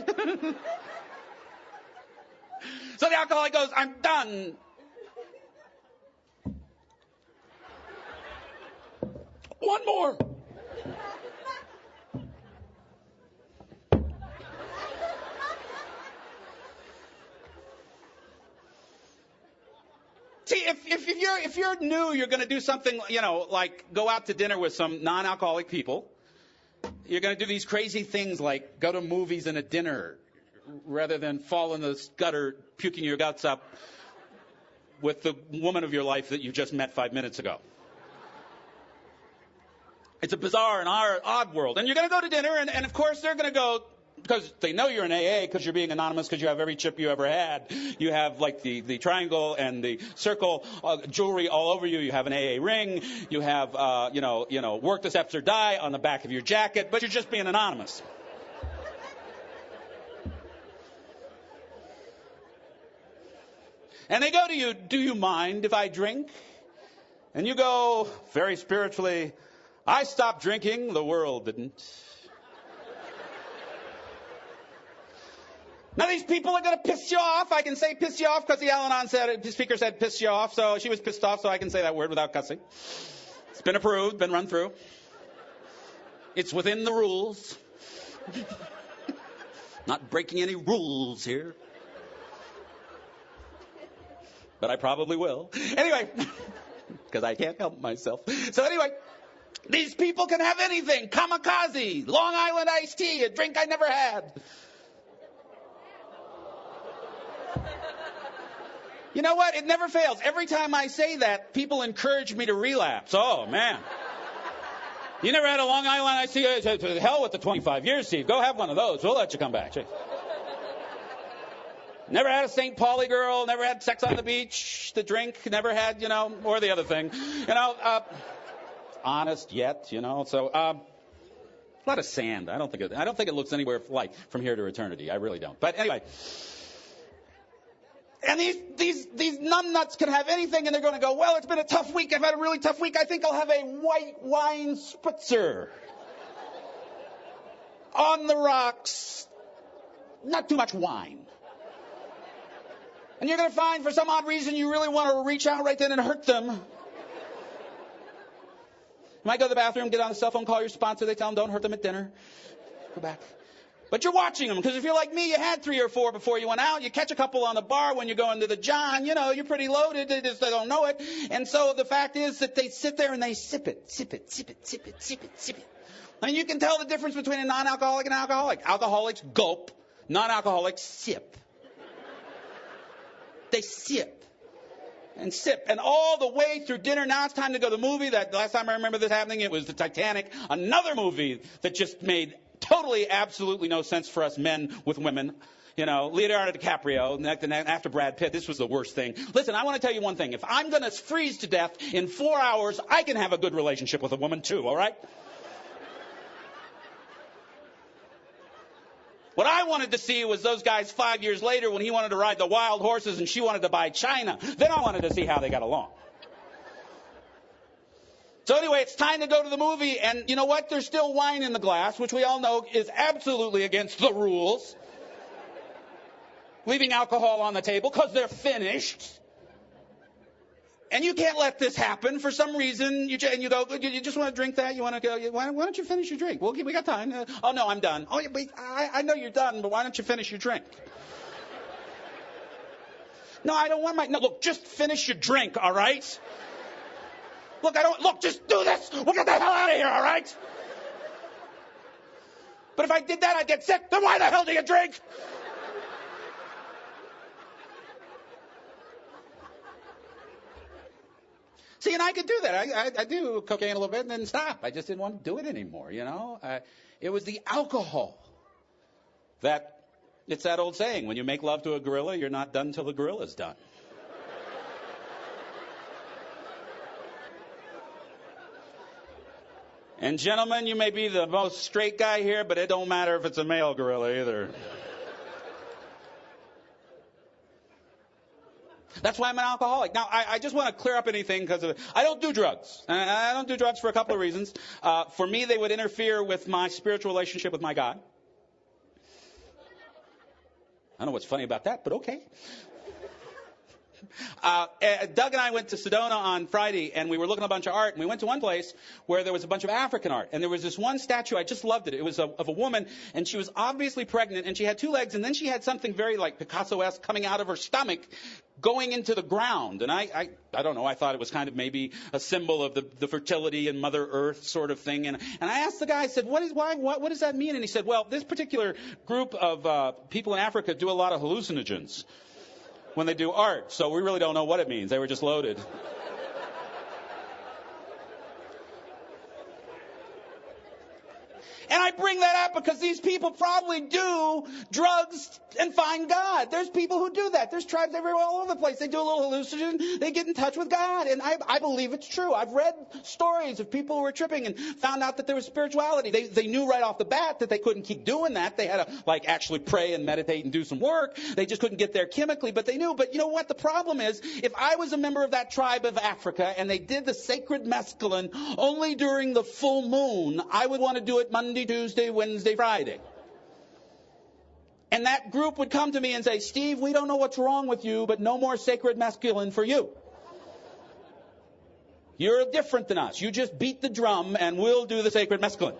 So the alcoholic goes, I'm done. One more. See, if you're new, you're going to do something, you know, like go out to dinner with some non-alcoholic people. You're going to do these crazy things like go to movies and a dinner rather than fall in the gutter puking your guts up with the woman of your life that you just met 5 minutes ago. It's a bizarre and odd world. And you're going to go to dinner, and of course they're going to go, because they know you're in AA, because you're being anonymous, because you have every chip you ever had. You have like the triangle and the circle jewelry all over you. You have an AA ring. You have, work the steps or die on the back of your jacket, but you're just being anonymous. And they go to you, do you mind if I drink? And you go, very spiritually, I stopped drinking, the world didn't. Now, these people are going to piss you off. I can say piss you off because the Al-Anon speaker said piss you off, so she was pissed off, so I can say that word without cussing. It's been approved, been run through. It's within the rules. Not breaking any rules here. But I probably will. Anyway, because I can't help myself. So anyway, these people can have anything. Kamikaze, Long Island iced tea, a drink I never had. You know what? It never fails. Every time I say that, people encourage me to relapse. Oh, man. You never had a Long Island iced tea? To hell with the 25 years, Steve. Go have one of those. We'll let you come back. Jeez. Never had a St. Pauli girl. Never had sex on the beach. The drink. Never had, or the other thing. Honest yet, So, a lot of sand. I don't think it looks anywhere like from here to eternity. I really don't. But anyway. And these numbnuts can have anything, and they're going to go, well, it's been a tough week. I've had a really tough week. I think I'll have a white wine spritzer. On the rocks. Not too much wine. And you're going to find, for some odd reason, you really want to reach out right then and hurt them. You might go to the bathroom, get on the cell phone, call your sponsor. They tell them, don't hurt them at dinner. Go back. But you're watching them, because if you're like me, you had 3 or 4 before you went out. You catch a couple on the bar when you're going to the John. You're pretty loaded. They don't know it. And so the fact is that they sit there and they sip it, sip it, sip it, sip it, sip it, sip it. I mean, you can tell the difference between a non-alcoholic and an alcoholic. Alcoholics gulp. Non-alcoholics sip. They sip and sip. And all the way through dinner, now it's time to go to the movie. That last time I remember this happening, it was the Titanic. Another movie that just made totally, absolutely no sense for us men with women. Leonardo DiCaprio, and after Brad Pitt, this was the worst thing. Listen, I want to tell you one thing. If I'm going to freeze to death in 4 hours, I can have a good relationship with a woman too, all right? What I wanted to see was those guys 5 years later when he wanted to ride the wild horses and she wanted to buy China. Then I wanted to see how they got along. So anyway, it's time to go to the movie, and you know what? There's still wine in the glass, which we all know is absolutely against the rules. Leaving alcohol on the table because they're finished. And you can't let this happen for some reason. You go, you just want to drink that? You want to go, why don't you finish your drink? Well, we got time. Oh, no, I'm done. Oh, yeah, but I know you're done, but why don't you finish your drink? No, I don't want no, look, just finish your drink, all right? Look, just do this. We'll get the hell out of here, all right? But if I did that, I'd get sick. Then why the hell do you drink? See, and I could do that. I do cocaine a little bit and then stop. I just didn't want to do it anymore, you know. It was the alcohol that, it's that old saying, when you make love to a gorilla, you're not done till the gorilla's done. And gentlemen, you may be the most straight guy here, but it don't matter if it's a male gorilla either. That's why I'm an alcoholic. Now, I just want to clear up anything because I don't do drugs. I don't do drugs for a couple of reasons. For me, they would interfere with my spiritual relationship with my God. I don't know what's funny about that, but okay. Doug and I went to Sedona on Friday, and we were looking at a bunch of art, and we went to one place where there was a bunch of African art, and there was this one statue, I just loved it. It was of a woman, and she was obviously pregnant, and she had two legs, and then she had something very like Picasso-esque coming out of her stomach, going into the ground. And I don't know, I thought it was kind of maybe a symbol of the fertility and Mother Earth sort of thing. And I asked the guy, I said, what does that mean? And he said, well, this particular group of people in Africa do a lot of hallucinogens when they do art, so we really don't know what it means. They were just loaded. And I bring that up because these people probably do drugs and find God. There's people who do that. There's tribes everywhere all over the place. They do a little hallucinogen. They get in touch with God. And I believe it's true. I've read stories of people who were tripping and found out that there was spirituality. They knew right off the bat that they couldn't keep doing that. They had to actually pray and meditate and do some work. They just couldn't get there chemically, but they knew. But you know what? The problem is, if I was a member of that tribe of Africa and they did the sacred mescaline only during the full moon, I would want to do it Monday, Tuesday, Wednesday, Friday. And that group would come to me and say, Steve, we don't know what's wrong with you, but no more sacred mescaline for you. You're different than us. You just beat the drum and we'll do the sacred mescaline.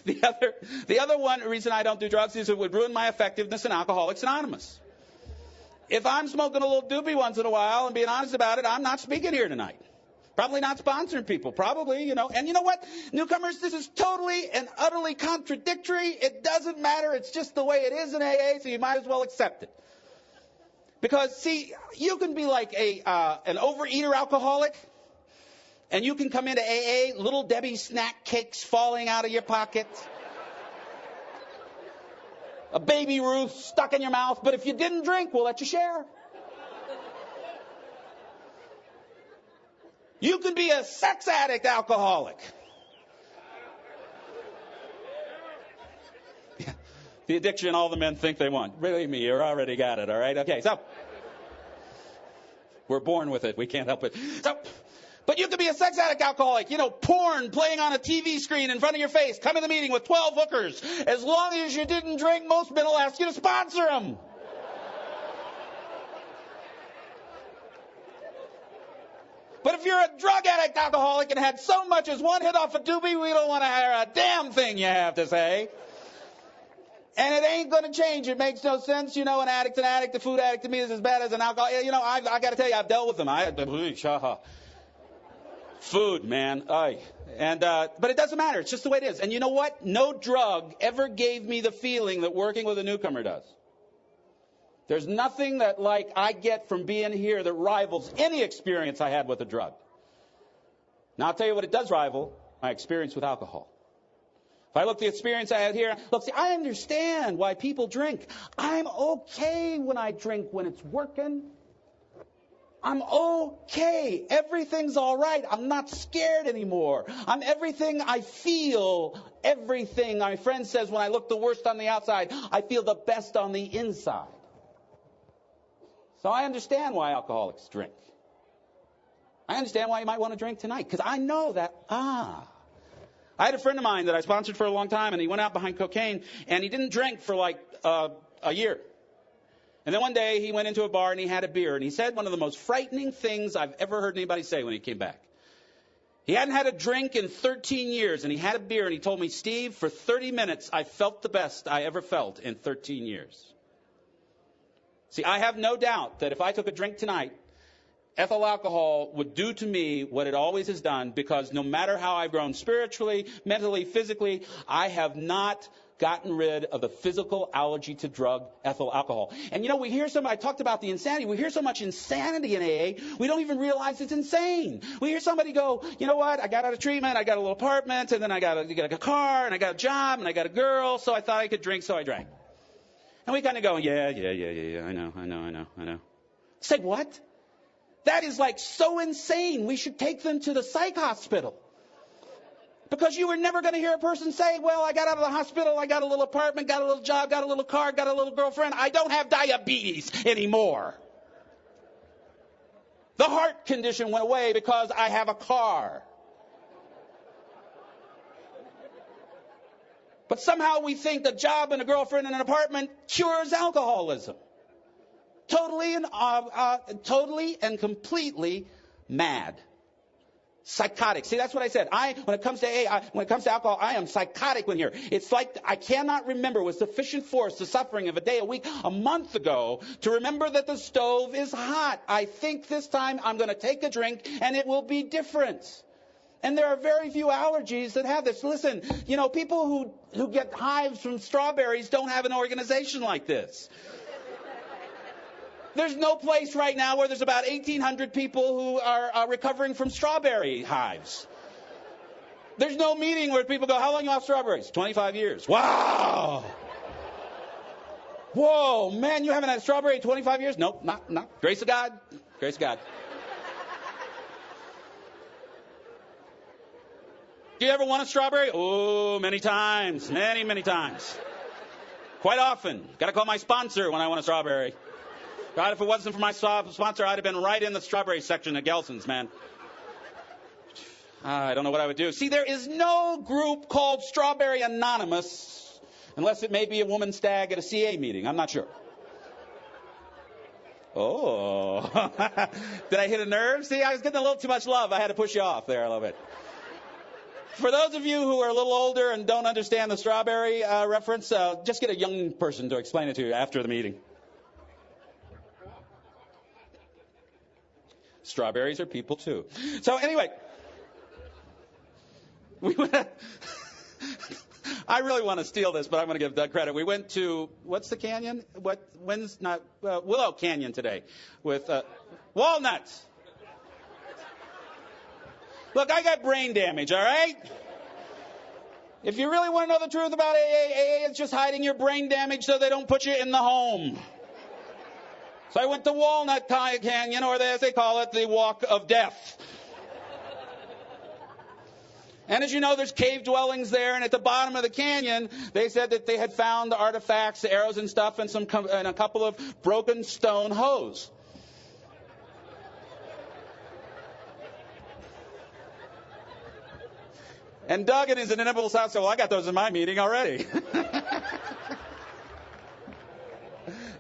The other one reason I don't do drugs is it would ruin my effectiveness in Alcoholics Anonymous. If I'm smoking a little doobie once in a while and being honest about it, I'm not speaking here tonight. Probably not sponsoring people. Probably, you know. And you know what? Newcomers, this is totally and utterly contradictory. It doesn't matter. It's just the way it is in AA, so you might as well accept it. Because, see, you can be like an overeater alcoholic, and you can come into AA, Little Debbie snack cakes falling out of your pocket, a Baby Ruth stuck in your mouth, but if you didn't drink, we'll let you share. You can be a sex addict alcoholic. Yeah. The addiction all the men think they want. Believe me, you already got it, all right? Okay, so we're born with it. We can't help it. But you could be a sex addict alcoholic. You know, porn playing on a TV screen in front of your face. Come in the meeting with 12 hookers. As long as you didn't drink, most men will ask you to sponsor them. But if you're a drug addict alcoholic and had so much as one hit off a doobie, we don't want to hear a damn thing you have to say. And it ain't going to change. It makes no sense. You know, an addict's an addict. A food addict to me is as bad as an alcoholic. You know, I got to tell you, I've dealt with them. Food, man. But it doesn't matter. It's just the way it is. And you know what? No drug ever gave me the feeling that working with a newcomer does. There's nothing that like I get from being here that rivals any experience I had with a drug. Now, I'll tell you what it does rival, my experience with alcohol. If I look at the experience I had here, look, see, I understand why people drink. I'm okay when I drink when it's working. I'm okay. Everything's all right. I'm not scared anymore. I'm everything I feel. Everything. My friend says when I look the worst on the outside, I feel the best on the inside. So I understand why alcoholics drink. I understand why you might want to drink tonight, because I know that, I had a friend of mine that I sponsored for a long time, and he went out behind cocaine, and he didn't drink for like a year. And then one day he went into a bar and he had a beer, and he said one of the most frightening things I've ever heard anybody say when he came back. He hadn't had a drink in 13 years, and he had a beer, and he told me, Steve, for 30 minutes I felt the best I ever felt in 13 years. See, I have no doubt that if I took a drink tonight, ethyl alcohol would do to me what it always has done, because no matter how I've grown spiritually, mentally, physically, I have not gotten rid of the physical allergy to drug ethyl alcohol. And you know, we hear I talked about the insanity. We hear so much insanity in AA, we don't even realize it's insane. We hear somebody go, you know what, I got out of treatment, I got a little apartment, and then I got a car, and I got a job, and I got a girl, so I thought I could drink, so I drank. And we kind of go, yeah, I know. Say what? That is like so insane. We should take them to the psych hospital. Because you were never going to hear a person say, well, I got out of the hospital, I got a little apartment, got a little job, got a little car, got a little girlfriend. I don't have diabetes anymore. The heart condition went away because I have a car. But somehow we think a job and a girlfriend and an apartment cures alcoholism. Totally and completely mad. Psychotic. See, that's what I said. When it comes to AA, when it comes to alcohol, I am psychotic when here. It's like I cannot remember with sufficient force the suffering of a day, a week, a month ago to remember that the stove is hot. I think this time I'm going to take a drink and it will be different. And there are very few allergies that have this. Listen, you know, people who get hives from strawberries don't have an organization like this. There's no place right now where there's about 1,800 people who are recovering from strawberry hives. There's no meeting where people go, how long you off strawberries? 25 years. Wow. Whoa, man, you haven't had a strawberry in 25 years? Nope, not. Grace of God. Grace of God. Do you ever want a strawberry? Oh, many times. Many times. Quite often. Got to call my sponsor when I want a strawberry. God, if it wasn't for my sponsor, I'd have been right in the strawberry section at Gelson's, man. I don't know what I would do. See, there is no group called Strawberry Anonymous, unless it may be a woman stag at a CA meeting. I'm not sure. Oh. Did I hit a nerve? See, I was getting a little too much love. I had to push you off there a little bit. For those of you who are a little older and don't understand the strawberry reference, just get a young person to explain it to you after the meeting. Strawberries are people, too. So anyway, I really want to steal this, but I'm going to give Doug credit. We went to, what's the canyon? Willow Canyon today with walnuts. Look, I got brain damage, all right? If you really want to know the truth about AA is just hiding your brain damage so they don't put you in the home. So I went to Walnut Canyon, or as they call it, the Walk of Death. And as you know, there's cave dwellings there, and at the bottom of the canyon, they said that they had found artifacts, arrows and stuff, and a couple of broken stone hoes. And Doug in his inimitable South said, well, I got those in my meeting already.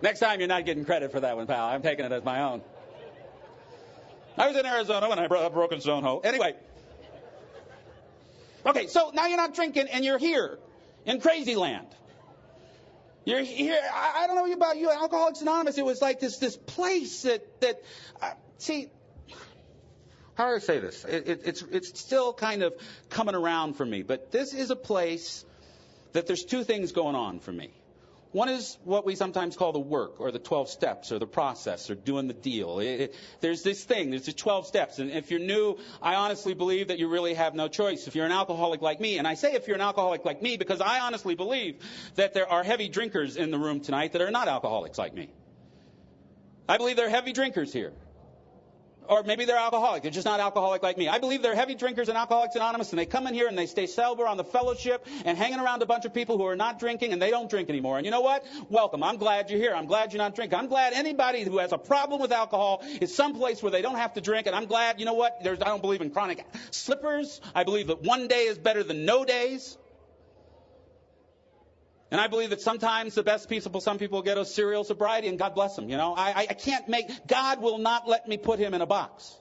Next time, you're not getting credit for that one, pal. I'm taking it as my own. I was in Arizona when I brought a broken stone hoe. Anyway. Okay, so now you're not drinking, and you're here in crazy land. You're here. I don't know about you, Alcoholics Anonymous. It was like this place that see, how do I say this? It's still kind of coming around for me. But this is a place that there's two things going on for me. One is what we sometimes call the work, or the 12 steps, or the process, or doing the deal. There's this thing, there's the 12 steps. And if you're new, I honestly believe that you really have no choice. If you're an alcoholic like me, and I say if you're an alcoholic like me because I honestly believe that there are heavy drinkers in the room tonight that are not alcoholics like me. I believe there are heavy drinkers here. Or maybe they're alcoholic. They're just not alcoholic like me. I believe they're heavy drinkers in Alcoholics Anonymous, and they come in here and they stay sober on the fellowship and hanging around a bunch of people who are not drinking, and they don't drink anymore. And you know what? Welcome. I'm glad you're here. I'm glad you're not drinking. I'm glad anybody who has a problem with alcohol is someplace where they don't have to drink. And I'm glad, you know what? I don't believe in chronic slippers. I believe that one day is better than no days. And I believe that sometimes the best people, some people get a serial sobriety, and God bless them. You know, I can't God will not let me put him in a box.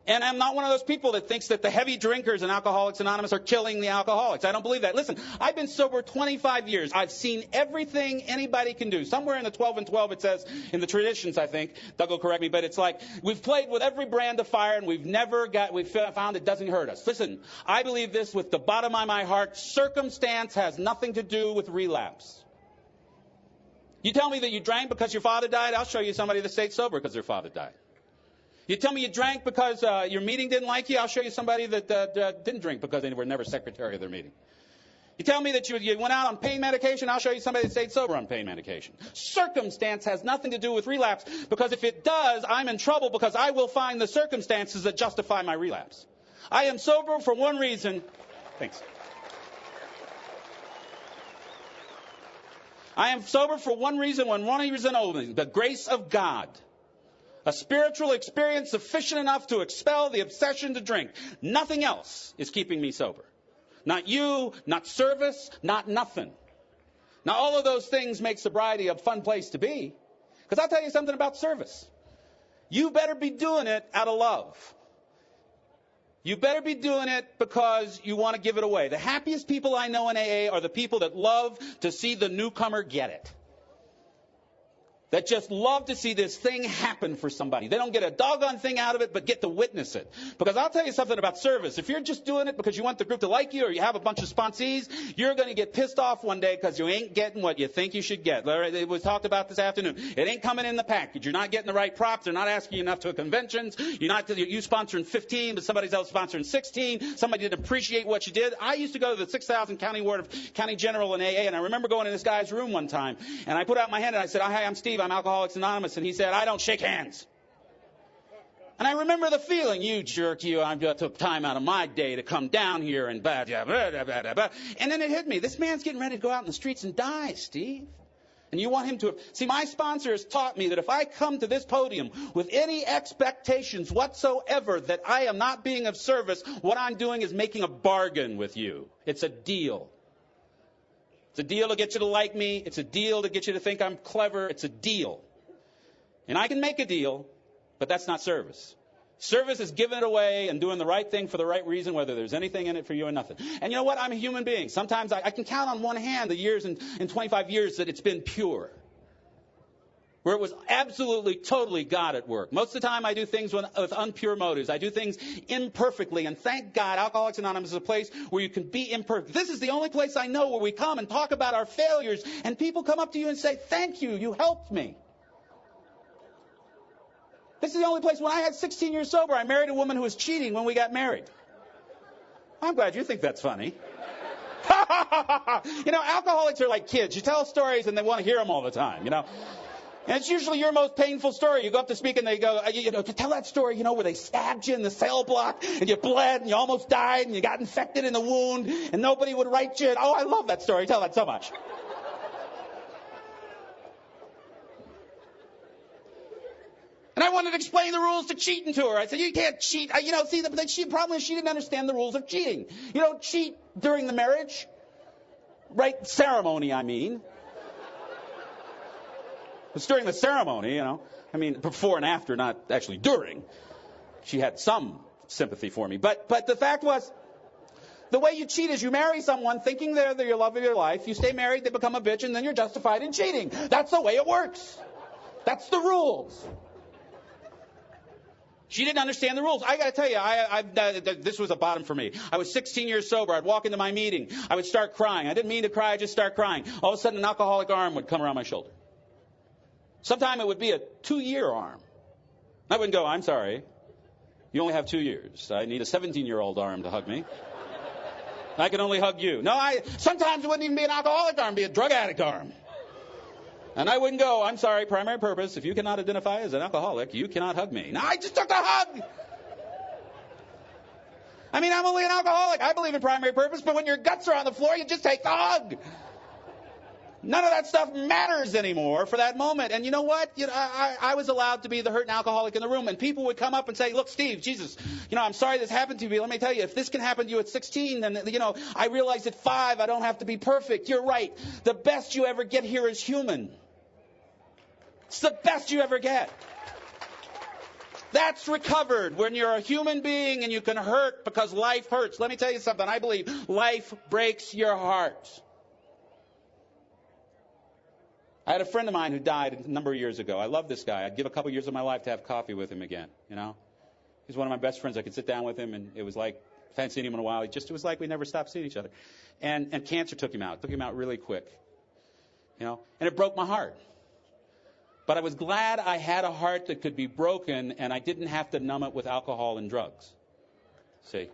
And I'm not one of those people that thinks that the heavy drinkers in Alcoholics Anonymous are killing the alcoholics. I don't believe that. Listen, I've been sober 25 years. I've seen everything anybody can do. Somewhere in the 12 and 12 it says, in the traditions, I think, Doug will correct me, but it's like we've played with every brand of fire and we've found it doesn't hurt us. Listen, I believe this with the bottom of my heart. Circumstance has nothing to do with relapse. You tell me that you drank because your father died, I'll show you somebody that stayed sober because their father died. You tell me you drank because your meeting didn't like you, I'll show you somebody that didn't drink because they were never secretary of their meeting. You tell me that you went out on pain medication, I'll show you somebody that stayed sober on pain medication. Circumstance has nothing to do with relapse, because if it does, I'm in trouble, because I will find the circumstances that justify my relapse. I am sober for one reason. Thanks. I am sober for one reason only, the grace of God. A spiritual experience sufficient enough to expel the obsession to drink. Nothing else is keeping me sober. Not you, not service, not nothing. Now, all of those things make sobriety a fun place to be. Because I'll tell you something about service. You better be doing it out of love. You better be doing it because you want to give it away. The happiest people I know in AA are the people that love to see the newcomer get it. That just love to see this thing happen for somebody. They don't get a doggone thing out of it, but get to witness it. Because I'll tell you something about service. If you're just doing it because you want the group to like you, or you have a bunch of sponsees, you're going to get pissed off one day because you ain't getting what you think you should get. It was talked about this afternoon. It ain't coming in the package. You're not getting the right props. They're not asking you enough to conventions. You sponsoring 15, but somebody else sponsoring 16. Somebody didn't appreciate what you did. I used to go to the 6,000 County Ward of County General in AA, and I remember going in this guy's room one time, and I put out my hand and I said, "Hi, I'm Steve. I'm Alcoholics Anonymous." And he said, "I don't shake hands." And I remember the feeling, you jerk, I took time out of my day to come down here and blah, blah, blah, blah, blah, blah. And then it hit me. This man's getting ready to go out in the streets and die, Steve. And you want him to... See, my sponsor has taught me that if I come to this podium with any expectations whatsoever that I am not being of service, what I'm doing is making a bargain with you. It's a deal. It's a deal to get you to like me. It's a deal to get you to think I'm clever. It's a deal. And I can make a deal, but that's not service. Service is giving it away and doing the right thing for the right reason, whether there's anything in it for you or nothing. And you know what? I'm a human being. Sometimes I can count on one hand the years in 25 years that it's been pure, where it was absolutely, totally God at work. Most of the time I do things with unpure motives. I do things imperfectly. And thank God Alcoholics Anonymous is a place where you can be imperfect. This is the only place I know where we come and talk about our failures, and people come up to you and say, "Thank you, you helped me." This is the only place. When I had 16 years sober, I married a woman who was cheating when we got married. I'm glad you think that's funny. Alcoholics are like kids. You tell stories and they want to hear them all the time, And it's usually your most painful story. You go up to speak and they go, to tell that story, where they stabbed you in the cell block and you bled and you almost died and you got infected in the wound and nobody would write you. Oh, I love that story. I tell that so much. And I wanted to explain the rules to cheating to her. I said, you can't cheat. The problem is she didn't understand the rules of cheating. You don't cheat during the marriage. Right? Ceremony, I mean. It's during the ceremony, before and after, not actually during. She had some sympathy for me. But the fact was, the way you cheat is you marry someone thinking they're your love of your life. You stay married, they become a bitch, and then you're justified in cheating. That's the way it works. That's the rules. She didn't understand the rules. I got to tell you, this was a bottom for me. I was 16 years sober. I'd walk into my meeting. I would start crying. I didn't mean to cry. I'd just start crying. All of a sudden, an alcoholic arm would come around my shoulder. Sometime it would be a 2-year arm. I wouldn't go, "I'm sorry. You only have 2 years. I need a 17-year-old arm to hug me. I can only hug you." No, sometimes it wouldn't even be an alcoholic arm. It'd be a drug addict arm. And I wouldn't go, "I'm sorry, primary purpose. If you cannot identify as an alcoholic, you cannot hug me." No, I just took a hug. I'm only an alcoholic. I believe in primary purpose, but when your guts are on the floor, you just take the hug. None of that stuff matters anymore for that moment. And you know what? I was allowed to be the hurting alcoholic in the room, and people would come up and say, "Look, Steve, Jesus, I'm sorry this happened to you. Let me tell you, if this can happen to you at 16, then, I realized at 5 I don't have to be perfect. You're right. The best you ever get here is human. It's the best you ever get." That's recovered when you're a human being and you can hurt because life hurts. Let me tell you something. I believe life breaks your heart. I had a friend of mine who died a number of years ago. I love this guy. I'd give a couple years of my life to have coffee with him again, you know. He's one of my best friends. I could sit down with him, and it was like, if I hadn't seen him in a while, it was like we never stopped seeing each other. And cancer took him out. It took him out really quick, you know. And it broke my heart. But I was glad I had a heart that could be broken, and I didn't have to numb it with alcohol and drugs. See?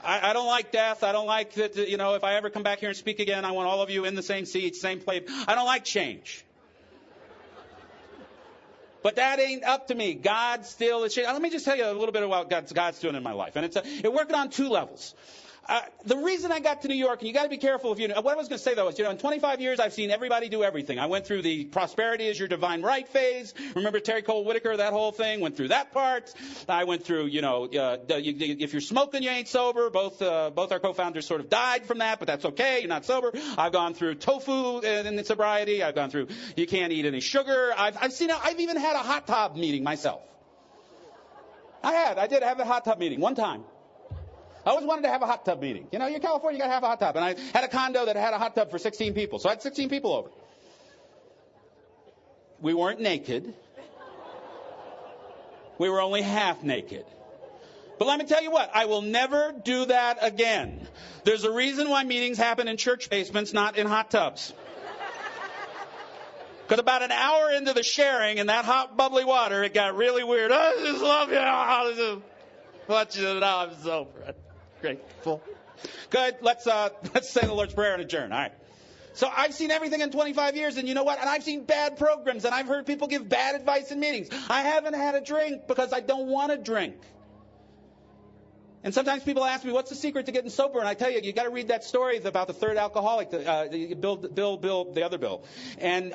I don't like death. I don't like that, you know, if I ever come back here and speak again, I want all of you in the same seat, same place. I don't like change. But that ain't up to me. God still is changing. Let me just tell you a little bit about what God's doing in my life. And it's working on two levels. The reason I got to New York, and you got to be careful if you know, what I was going to say though is, you know, in 25 years I've seen everybody do everything. I went through the prosperity is your divine right phase. Remember Terry Cole Whitaker, that whole thing, went through that part. I went through, you know, if you're smoking, you ain't sober. Both our co-founders sort of died from that, but that's okay. You're not sober. I've gone through tofu in sobriety. I've gone through you can't eat any sugar. I've even had a hot tub meeting myself. I did have a hot tub meeting one time. I always wanted to have a hot tub meeting. You know, you're in California, you got to have a hot tub. And I had a condo that had a hot tub for 16 people. So I had 16 people over. We weren't naked. We were only half naked. But let me tell you what, I will never do that again. There's a reason why meetings happen in church basements, not in hot tubs. Because about an hour into the sharing in that hot, bubbly water, it got really weird. I just love you. I just want you to know I'm sober. Grateful. Good. Let's say the Lord's Prayer and adjourn. All right. So I've seen everything in 25 years, and you know what? And I've seen bad programs, and I've heard people give bad advice in meetings. I haven't had a drink because I don't want to drink. And sometimes people ask me, what's the secret to getting sober? And I tell you, you got to read that story about the third alcoholic, the other Bill. And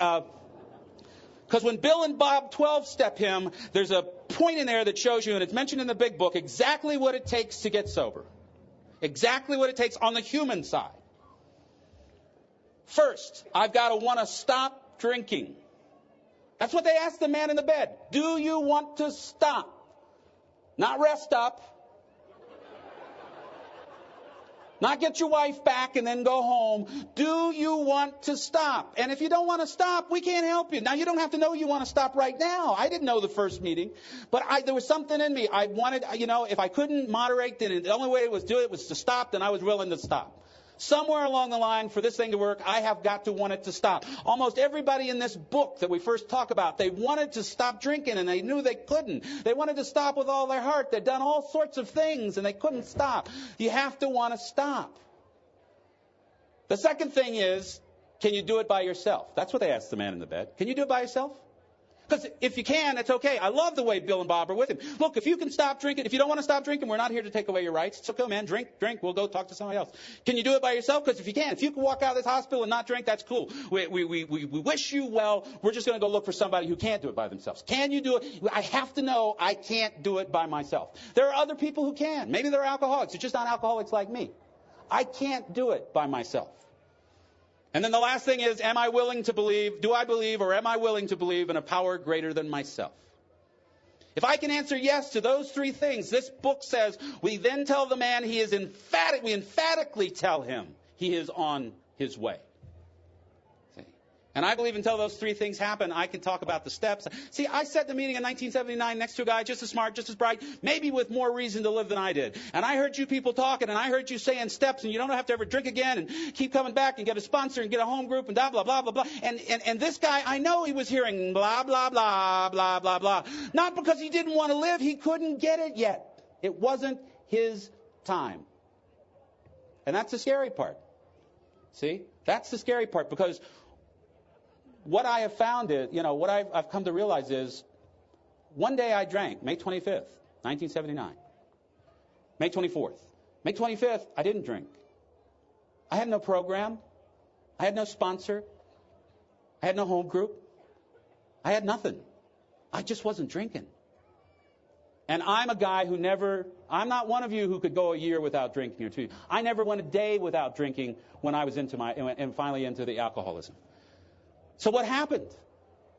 because when Bill and Bob 12-step him, there's a point in there that shows you, and it's mentioned in the big book, exactly what it takes to get sober. Exactly what it takes on the human side. First, I've got to want to stop drinking. That's what they asked the man in the bed. Do you want to stop? Not rest up. Not get your wife back and then go home. Do you want to stop? And if you don't want to stop, we can't help you. Now, you don't have to know you want to stop right now. I didn't know the first meeting. But there was something in me. I wanted, you know, if I couldn't moderate, then the only way it was do it was to stop, then I was willing to stop. Somewhere along the line, for this thing to work, I have got to want it to stop. Almost everybody in this book that we first talk about, they wanted to stop drinking, and they knew they couldn't. They wanted to stop with all their heart. They'd done all sorts of things, and they couldn't stop. You have to want to stop. The second thing is, can you do it by yourself? That's what they asked the man in the bed. Can you do it by yourself? Because if you can, it's okay. I love the way Bill and Bob are with him. Look, if you can stop drinking, if you don't want to stop drinking, we're not here to take away your rights. It's okay, man. Drink. We'll go talk to somebody else. Can you do it by yourself? Because if you can walk out of this hospital and not drink, that's cool. We wish you well. We're just going to go look for somebody who can't do it by themselves. Can you do it? I have to know I can't do it by myself. There are other people who can. Maybe they're alcoholics. They're just not alcoholics like me. I can't do it by myself. And then the last thing is, am I willing to believe, do I believe or am I willing to believe in a power greater than myself? If I can answer yes to those three things, this book says, we then tell the man we emphatically tell him he is on his way. And I believe until those three things happen, I can talk about the steps. See, I sat in a meeting in 1979 next to a guy just as smart, just as bright, maybe with more reason to live than I did. And I heard you people talking, and I heard you saying steps, and you don't have to ever drink again, and keep coming back and get a sponsor and get a home group and blah, blah, blah, blah, blah. And this guy, I know he was hearing blah, blah, blah, blah, blah, blah. Not because he didn't want to live. He couldn't get it yet. It wasn't his time. And that's the scary part. See? That's the scary part, because what I have found is, what I've come to realize is, one day I drank, May 25th, 1979. May 24th. May 25th, I didn't drink. I had no program. I had no sponsor. I had no home group. I had nothing. I just wasn't drinking. And I'm a guy who I'm not one of you who could go a year without drinking or two. I never went a day without drinking when I was finally into the alcoholism. So what happened?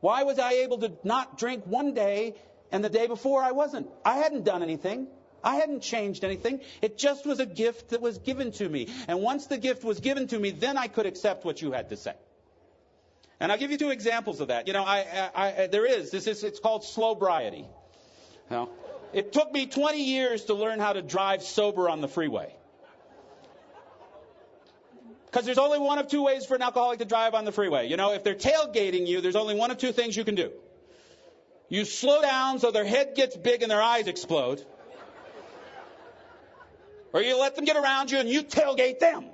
Why was I able to not drink one day and the day before I wasn't? I hadn't done anything. I hadn't changed anything. It just was a gift that was given to me. And once the gift was given to me, then I could accept what you had to say. And I'll give you two examples of that. You know, it's called slow-briety. You know, it took me 20 years to learn how to drive sober on the freeway. Because there's only one of two ways for an alcoholic to drive on the freeway. You know, if they're tailgating you, there's only one of two things you can do. You slow down so their head gets big and their eyes explode. Or you let them get around you and you tailgate them.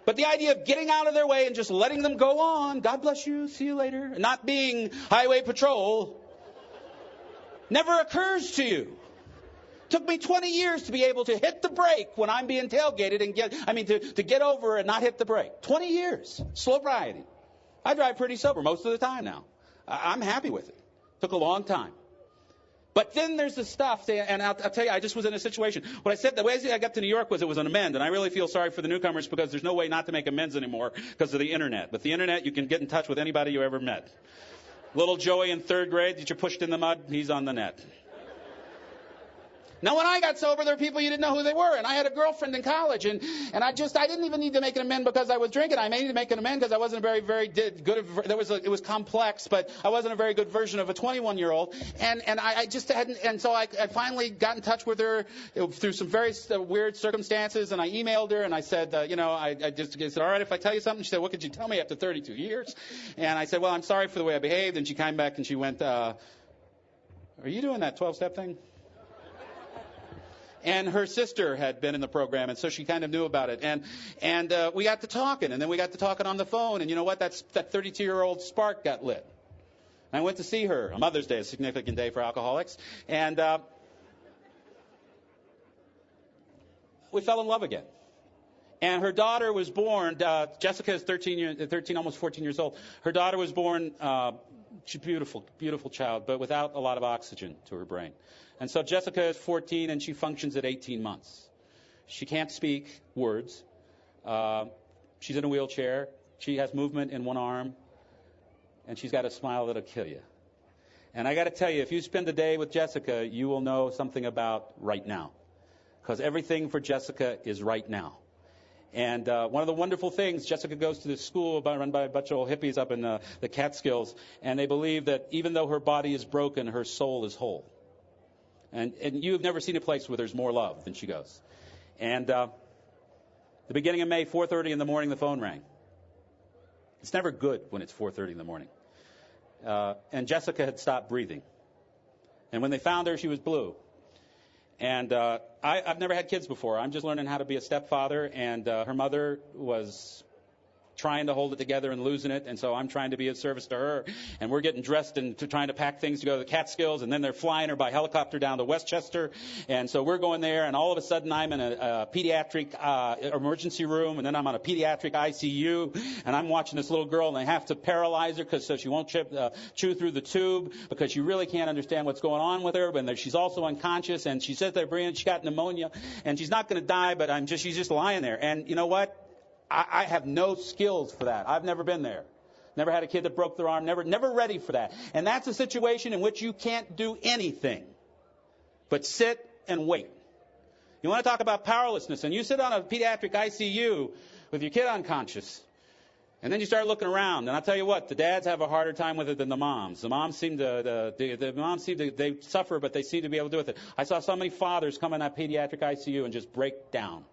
But the idea of getting out of their way and just letting them go on, God bless you, see you later, and not being highway patrol, never occurs to you. Took me 20 years to be able to hit the brake when I'm being tailgated and to get over and not hit the brake. 20 years. Slow-briety. I drive pretty sober most of the time now. I'm happy with it. Took a long time. But then there's the stuff, and I'll tell you, I just was in a situation. What I said, the way I got to New York was it was an amend, and I really feel sorry for the newcomers because there's no way not to make amends anymore because of the Internet. With the Internet, you can get in touch with anybody you ever met. Little Joey in 3rd grade that you pushed in the mud, he's on the net. Now, when I got sober, there were people you didn't know who they were. And I had a girlfriend in college. And I didn't even need to make an amend because I was drinking. I needed to make an amend because I wasn't a very, very good. It was complex, but I wasn't a very good version of a 21-year-old. And I just hadn't. And so I finally got in touch with her through some very weird circumstances. And I emailed her and I said, I said, all right, if I tell you something. She said, what could you tell me after 32 years? And I said, well, I'm sorry for the way I behaved. And she came back and she went, are you doing that 12-step thing? And her sister had been in the program, and so she kind of knew about it. And we got to talking, and then we got to talking on the phone. And you know what? That 32-year-old spark got lit. And I went to see her on Mother's Day, a significant day for alcoholics. And we fell in love again. And her daughter was born. Jessica is 13, almost 14 years old. Her daughter was born. She's a beautiful, beautiful child, but without a lot of oxygen to her brain. And so Jessica is 14, and she functions at 18 months. She can't speak words. She's in a wheelchair. She has movement in one arm, and she's got a smile that'll kill you. And I got to tell you, if you spend a day with Jessica, you will know something about right now, because everything for Jessica is right now. And one of the wonderful things, Jessica goes to this school run by a bunch of old hippies up in the Catskills, and they believe that even though her body is broken, her soul is whole. And you have never seen a place where there's more love than she goes. And the beginning of May, 4:30 in the morning, the phone rang. It's never good when it's 4:30 in the morning. And Jessica had stopped breathing. And when they found her, she was blue. And I've never had kids before. I'm just learning how to be a stepfather. And her mother was trying to hold it together and losing it, and so I'm trying to be of service to her. And we're getting dressed and trying to pack things to go to the Catskills, and then they're flying her by helicopter down to Westchester. And so we're going there, and all of a sudden I'm in a pediatric emergency room, and then I'm on a pediatric ICU, and I'm watching this little girl, and they have to paralyze her so she won't chew through the tube, because she really can't understand what's going on with her. And she's also unconscious, and she says they're breathing. She got pneumonia, and she's not going to die, but she's just lying there. And you know what? I have no skills for that. I've never been there. Never had a kid that broke their arm. Never ready for that. And that's a situation in which you can't do anything but sit and wait. You want to talk about powerlessness, and you sit on a pediatric ICU with your kid unconscious, and then you start looking around. And I'll tell you what, the dads have a harder time with it than the moms. The moms they suffer, but they seem to be able to do with it. I saw so many fathers come in that pediatric ICU and just break down.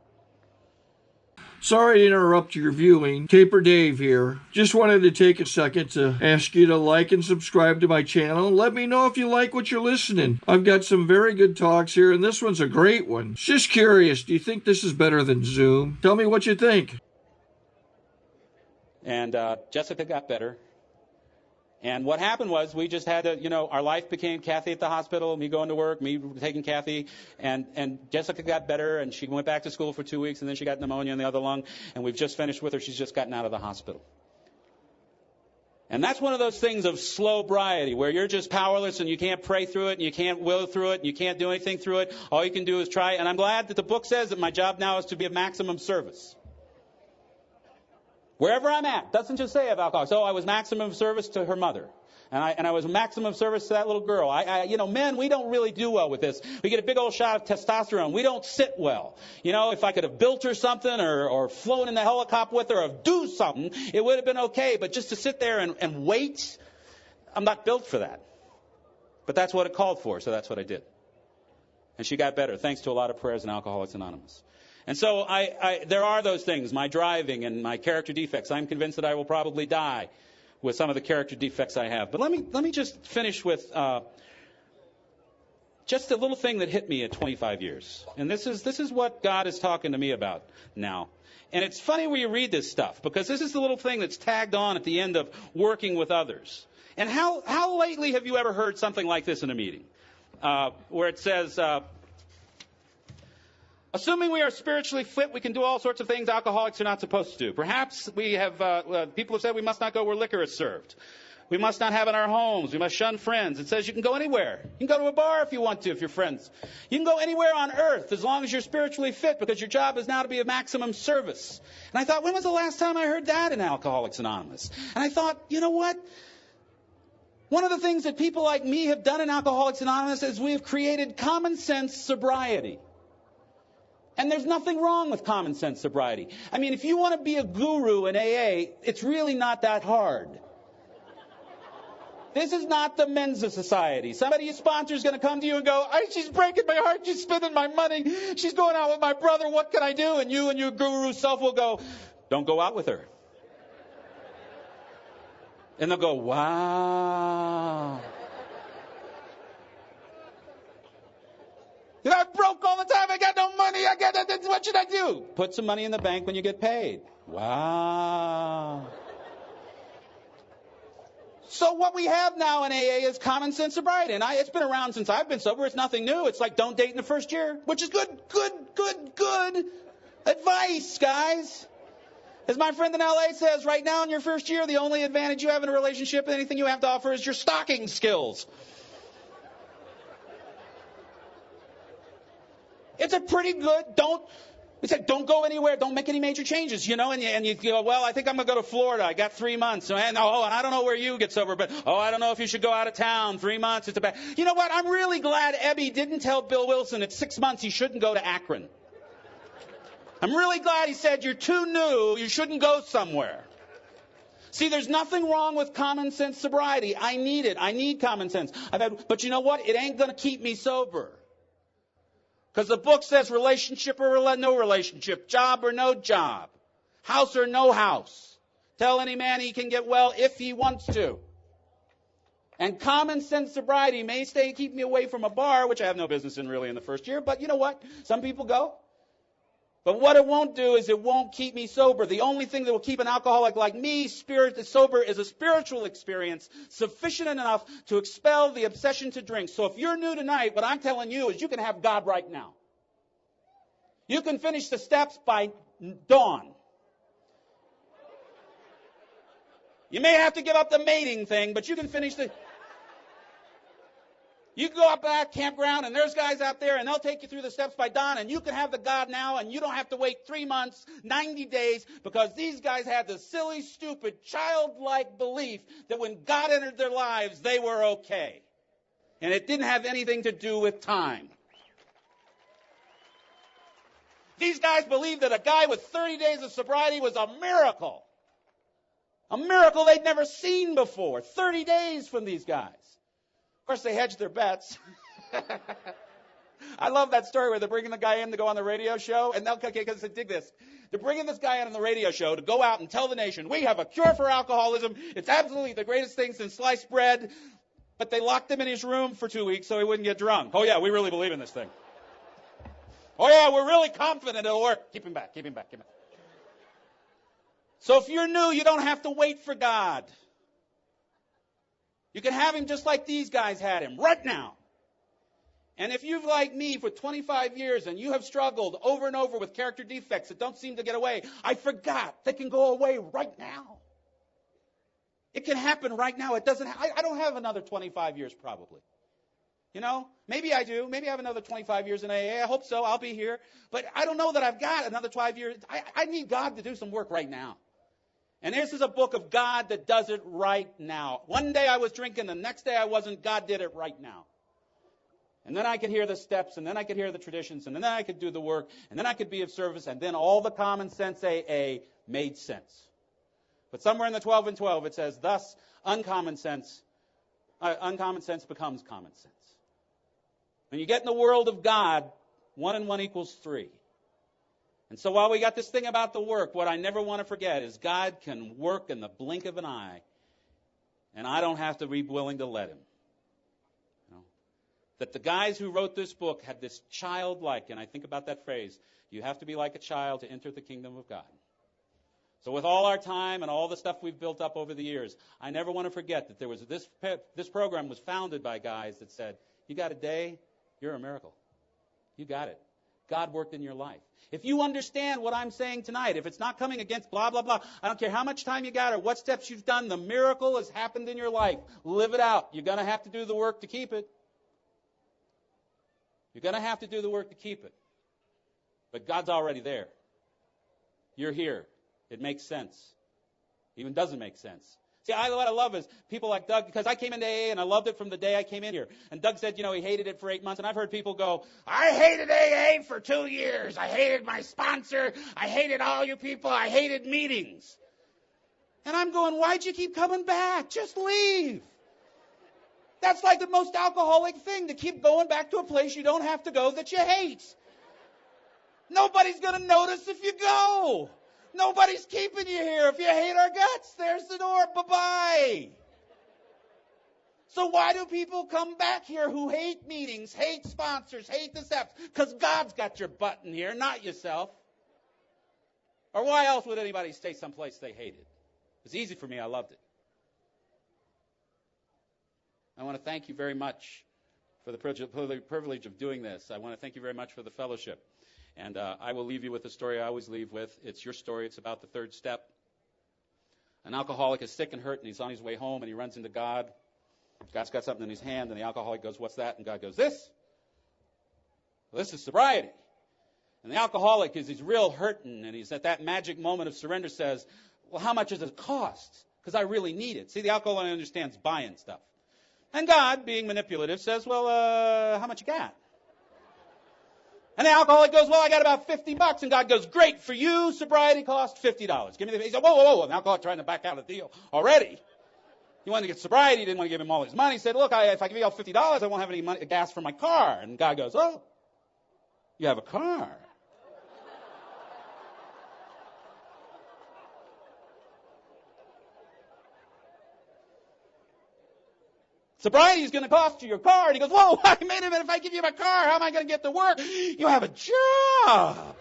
Sorry to interrupt your viewing. Taper Dave here. Just wanted to take a second to ask you to like and subscribe to my channel. Let me know if you like what you're listening. I've got some very good talks here, and this one's a great one. Just curious, do you think this is better than Zoom? Tell me what you think. And Jessica got better. And what happened was we just had to, our life became Kathy at the hospital, me going to work, me taking Kathy, and Jessica got better, and she went back to school for 2 weeks, and then she got pneumonia in the other lung, and we've just finished with her. She's just gotten out of the hospital. And that's one of those things of slow-briety, where you're just powerless, and you can't pray through it, and you can't will through it, and you can't do anything through it. All you can do is try. And I'm glad that the book says that my job now is to be of maximum service. Wherever I'm at. Doesn't just say of alcoholics. So I was maximum service to her mother. And I was maximum service to that little girl. Men, we don't really do well with this. We get a big old shot of testosterone. We don't sit well. If I could have built her something or flown in the helicopter with her or do something, it would have been okay. But just to sit there and wait, I'm not built for that. But that's what it called for, so that's what I did. And she got better, thanks to a lot of prayers in Alcoholics Anonymous. And so there are those things, my driving and my character defects. I'm convinced that I will probably die with some of the character defects I have. But let me just finish with just a little thing that hit me at 25 years. And this is what God is talking to me about now. And it's funny when you read this stuff, because this is the little thing that's tagged on at the end of working with others. And how lately have you ever heard something like this in a meeting? Where it says, assuming we are spiritually fit, we can do all sorts of things alcoholics are not supposed to do. Perhaps we have, people have said we must not go where liquor is served. We must not have in our homes. We must shun friends. It says you can go anywhere. You can go to a bar if you want to, if you're friends. You can go anywhere on earth as long as you're spiritually fit, because your job is now to be of maximum service. And I thought, when was the last time I heard that in Alcoholics Anonymous? And I thought, you know what? One of the things that people like me have done in Alcoholics Anonymous is we have created common sense sobriety. And there's nothing wrong with common sense sobriety. I mean, if you want to be a guru in AA, it's really not that hard. This is not the Mensa Society. Somebody you sponsor is going to come to you and go, she's breaking my heart, she's spending my money, she's going out with my brother, what can I do? And you and your guru self will go, don't go out with her. And they'll go, wow. I'm broke all the time. I got no money. What should I do? Put some money in the bank when you get paid. Wow. So what we have now in AA is common sense sobriety. And it's been around since I've been sober. It's nothing new. It's like don't date in the first year, which is good advice, guys. As my friend in LA says, right now in your first year, the only advantage you have in a relationship, anything you have to offer is your stocking skills. It's a pretty good, don't go anywhere, don't make any major changes, and you go, well, I think I'm going to go to Florida. I got 3 months. And I don't know where you get sober, but, I don't know if you should go out of town. 3 months, it's a bad. You know what? I'm really glad Ebby didn't tell Bill Wilson at 6 months he shouldn't go to Akron. I'm really glad he said, you're too new, you shouldn't go somewhere. See, there's nothing wrong with common sense sobriety. I need it. I need common sense. But you know what? It ain't going to keep me sober. Because the book says relationship or no relationship, job or no job, house or no house. Tell any man he can get well if he wants to. And common sense sobriety may keep me away from a bar, which I have no business in really in the first year. But you know what? Some people go. But what it won't do is it won't keep me sober. The only thing that will keep an alcoholic like me sober is a spiritual experience sufficient enough to expel the obsession to drink. So if you're new tonight, what I'm telling you is you can have God right now. You can finish the steps by dawn. You may have to give up the mating thing, but you can finish the... You can go up that campground, and there's guys out there, and they'll take you through the steps by dawn, and you can have the God now, and you don't have to wait 3 months, 90 days, because these guys had the silly, stupid, childlike belief that when God entered their lives, they were okay. And it didn't have anything to do with time. These guys believed that a guy with 30 days of sobriety was a miracle. A miracle they'd never seen before. 30 days from these guys. Of course, they hedged their bets. I love that story where they're bringing the guy in to go on the radio show. And because dig this. They're bringing this guy in on the radio show to go out and tell the nation, we have a cure for alcoholism. It's absolutely the greatest thing since sliced bread. But they locked him in his room for 2 weeks so he wouldn't get drunk. Oh, yeah, we really believe in this thing. Oh, yeah, we're really confident it'll work. Keep him back. So if you're new, you don't have to wait for God. You can have him just like these guys had him, right now. And if you've, like me, for 25 years and you have struggled over and over with character defects that don't seem to get away, I forgot they can go away right now. It can happen right now. It doesn't. I don't have another 25 years probably. Maybe I do. Maybe I have another 25 years in AA. I hope so. I'll be here. But I don't know that I've got another 5 years. I need God to do some work right now. And this is a book of God that does it right now. One day I was drinking, the next day I wasn't. God did it right now. And then I could hear the steps, and then I could hear the traditions, and then I could do the work, and then I could be of service, and then all the common sense AA made sense. But somewhere in the 12 and 12 it says, thus uncommon sense becomes common sense. When you get in the world of God, 1 and 1 equals 3. And so while we got this thing about the work, what I never want to forget is God can work in the blink of an eye, and I don't have to be willing to let him. That the guys who wrote this book had this childlike, and I think about that phrase, you have to be like a child to enter the kingdom of God. So with all our time and all the stuff we've built up over the years, I never want to forget that there was this program was founded by guys that said, you got a day, you're a miracle. You got it. God worked in your life. If you understand what I'm saying tonight, if it's not coming against blah, blah, blah, I don't care how much time you got or what steps you've done, the miracle has happened in your life. Live it out. You're going to have to do the work to keep it. You're going to have to do the work to keep it. But God's already there. You're here. It makes sense. Even doesn't make sense. See, what I love is people like Doug, because I came into AA and I loved it from the day I came in here. And Doug said, he hated it for 8 months. And I've heard people go, I hated AA for 2 years. I hated my sponsor. I hated all you people. I hated meetings. And I'm going, why'd you keep coming back? Just leave. That's like the most alcoholic thing, to keep going back to a place you don't have to go that you hate. Nobody's going to notice if you go. Nobody's keeping you here. If you hate our guts, there's the door. Bye-bye. So why do people come back here who hate meetings, hate sponsors, hate the steps? Because God's got your butt in here, not yourself. Or why else would anybody stay someplace they hated? It was easy for me. I loved it. I want to thank you very much for the privilege of doing this. I want to thank you very much for the fellowship. And I will leave you with the story I always leave with. It's your story. It's about the third step. An alcoholic is sick and hurt, and he's on his way home, and he runs into God. God's got something in his hand, and the alcoholic goes, what's that? And God goes, this. Well, this is sobriety. And the alcoholic he's real hurting, and he's at that magic moment of surrender, says, well, how much does it cost? Because I really need it. See, the alcoholic understands buying stuff. And God, being manipulative, says, well, how much you got? And the alcoholic goes, well, I got about $50. And God goes, great, for you, sobriety costs $50. Give me the. He said, whoa. And the alcoholic trying to back out of the deal already. He wanted to get sobriety. He didn't want to give him all his money. He said, look, if I give you all $50, I won't have any money, gas for my car. And God goes, oh, you have a car. Sobriety is going to cost you your car. And he goes, whoa, wait a minute, if I give you my car, how am I going to get to work? You have a job.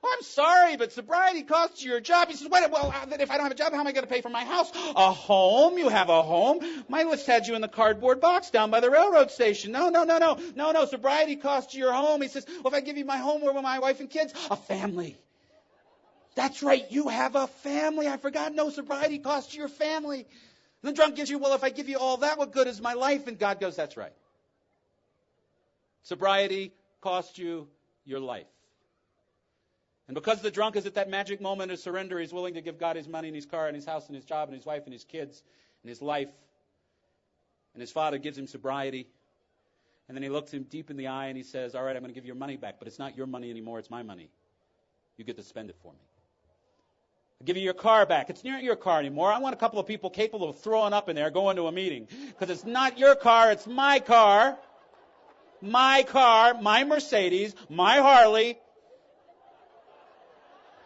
Well, I'm sorry, but sobriety costs you your job. He says, wait, well, if I don't have a job, how am I going to pay for my house? A home? You have a home? My list had you in the cardboard box down by the railroad station. No. Sobriety costs you your home. He says, well, if I give you my home, where will my wife and kids? A family. That's right, you have a family. I forgot, no, sobriety costs you your family. And the drunk gives you, well, if I give you all that, what good is my life? And God goes, that's right. Sobriety costs you your life. And because the drunk is at that magic moment of surrender, he's willing to give God his money and his car and his house and his job and his wife and his kids and his life. And his father gives him sobriety. And then he looks him deep in the eye and he says, all right, I'm going to give your money back, but it's not your money anymore, it's my money. You get to spend it for me. I'll give you your car back. It's not your car anymore. I want a couple of people capable of throwing up in there, going to a meeting. Because it's not your car, it's my car. My car, my Mercedes, my Harley.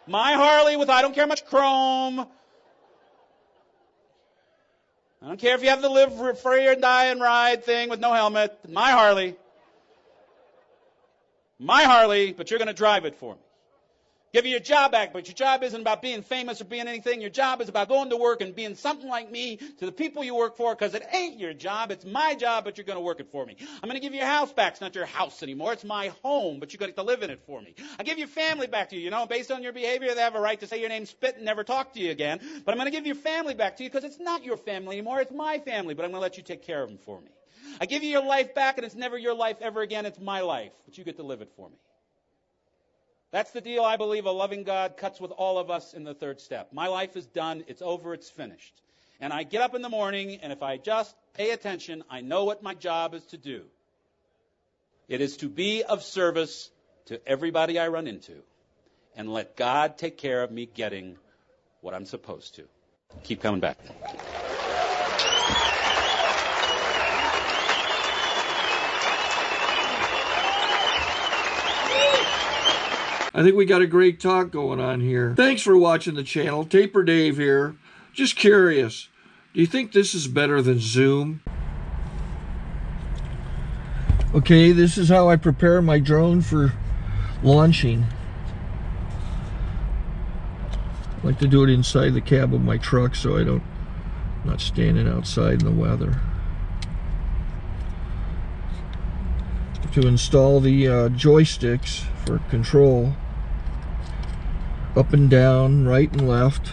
My Harley with I don't care much chrome. I don't care if you have the live free or die and ride thing with no helmet. My Harley. My Harley, but you're going to drive it for me. Give you your job back, but your job isn't about being famous or being anything. Your job is about going to work and being something like me to the people you work for, because it ain't your job. It's my job, but you're going to work it for me. I'm going to give you your house back. It's not your house anymore. It's my home, but you're going to live in it for me. I give your family back to you. You know, based on your behavior, they have a right to say your name, spit, and never talk to you again. But I'm going to give your family back to you because it's not your family anymore. It's my family, but I'm going to let you take care of them for me. I give you your life back, and it's never your life ever again. It's my life, but you get to live it for me. That's the deal I believe a loving God cuts with all of us in the third step. My life is done. It's over. It's finished. And I get up in the morning, and if I just pay attention, I know what my job is to do. It is to be of service to everybody I run into and let God take care of me getting what I'm supposed to. Keep coming back. I think we got a great talk going on here. Thanks for watching the channel. Taper Dave here. Just curious, do you think this is better than Zoom? Okay, this is how I prepare my drone for launching. I like to do it inside the cab of my truck so I'm not standing outside in the weather. To install the joysticks for control, up and down, right and left,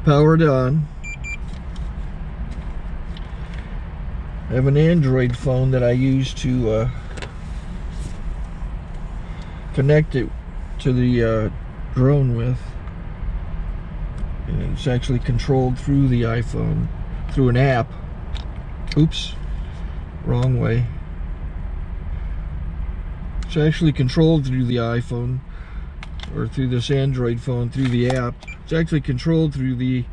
powered on. I have an Android phone that I use to connect it to the drone with. And it's actually controlled through the iPhone, through an app. Oops, wrong way. It's actually controlled through the iPhone, or through this Android phone, through the app. It's actually controlled through the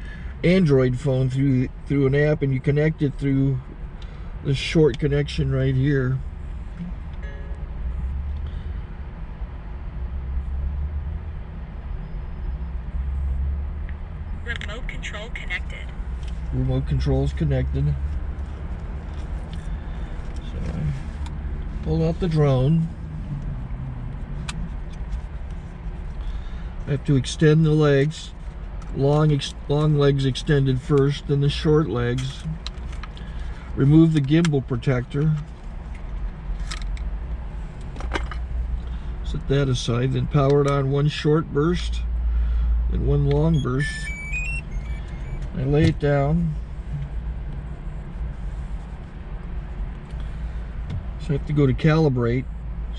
Android phone, through an app, and you connect it through this short connection right here. Remote control connected. Remote control's connected. So I pull out the drone. I have to extend the legs. Long legs extended first, then the short legs. Remove the gimbal protector. Set that aside, then power it on one short burst and one long burst. I lay it down. So I have to go to calibrate.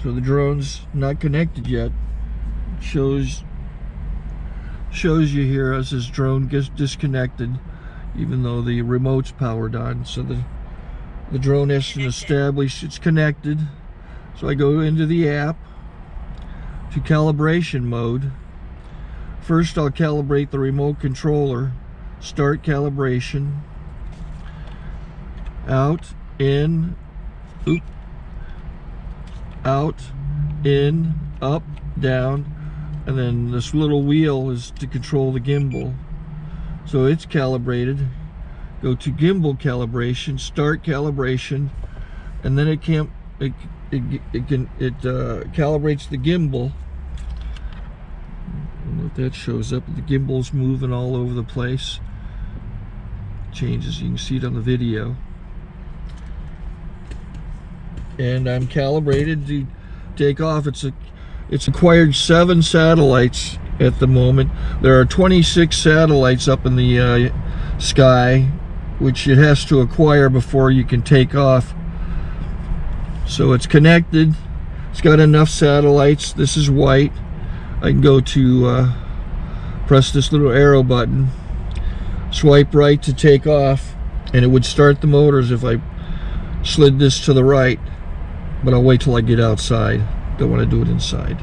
So the drone's not connected yet. It shows you here as this drone gets disconnected, even though the remote's powered on. So the drone has to establish it's connected. So I go into the app to calibration mode. First I'll calibrate the remote controller. Start calibration. Out, in, oop, out, in, up, down, and then this little wheel is to control the gimbal. So it's calibrated. Go to gimbal calibration, start calibration, and then it calibrates the gimbal. I don't know if that shows up. The gimbal's moving all over the place. Changes, you can see it on the video. And I'm calibrated to take off. It's acquired 7 satellites at the moment. There are 26 satellites up in the sky, which it has to acquire before you can take off. So it's connected. It's got enough satellites. This is white. I can go to press this little arrow button, swipe right to take off, and it would start the motors if I slid this to the right. But I'll wait till I get outside. Don't want to do it inside.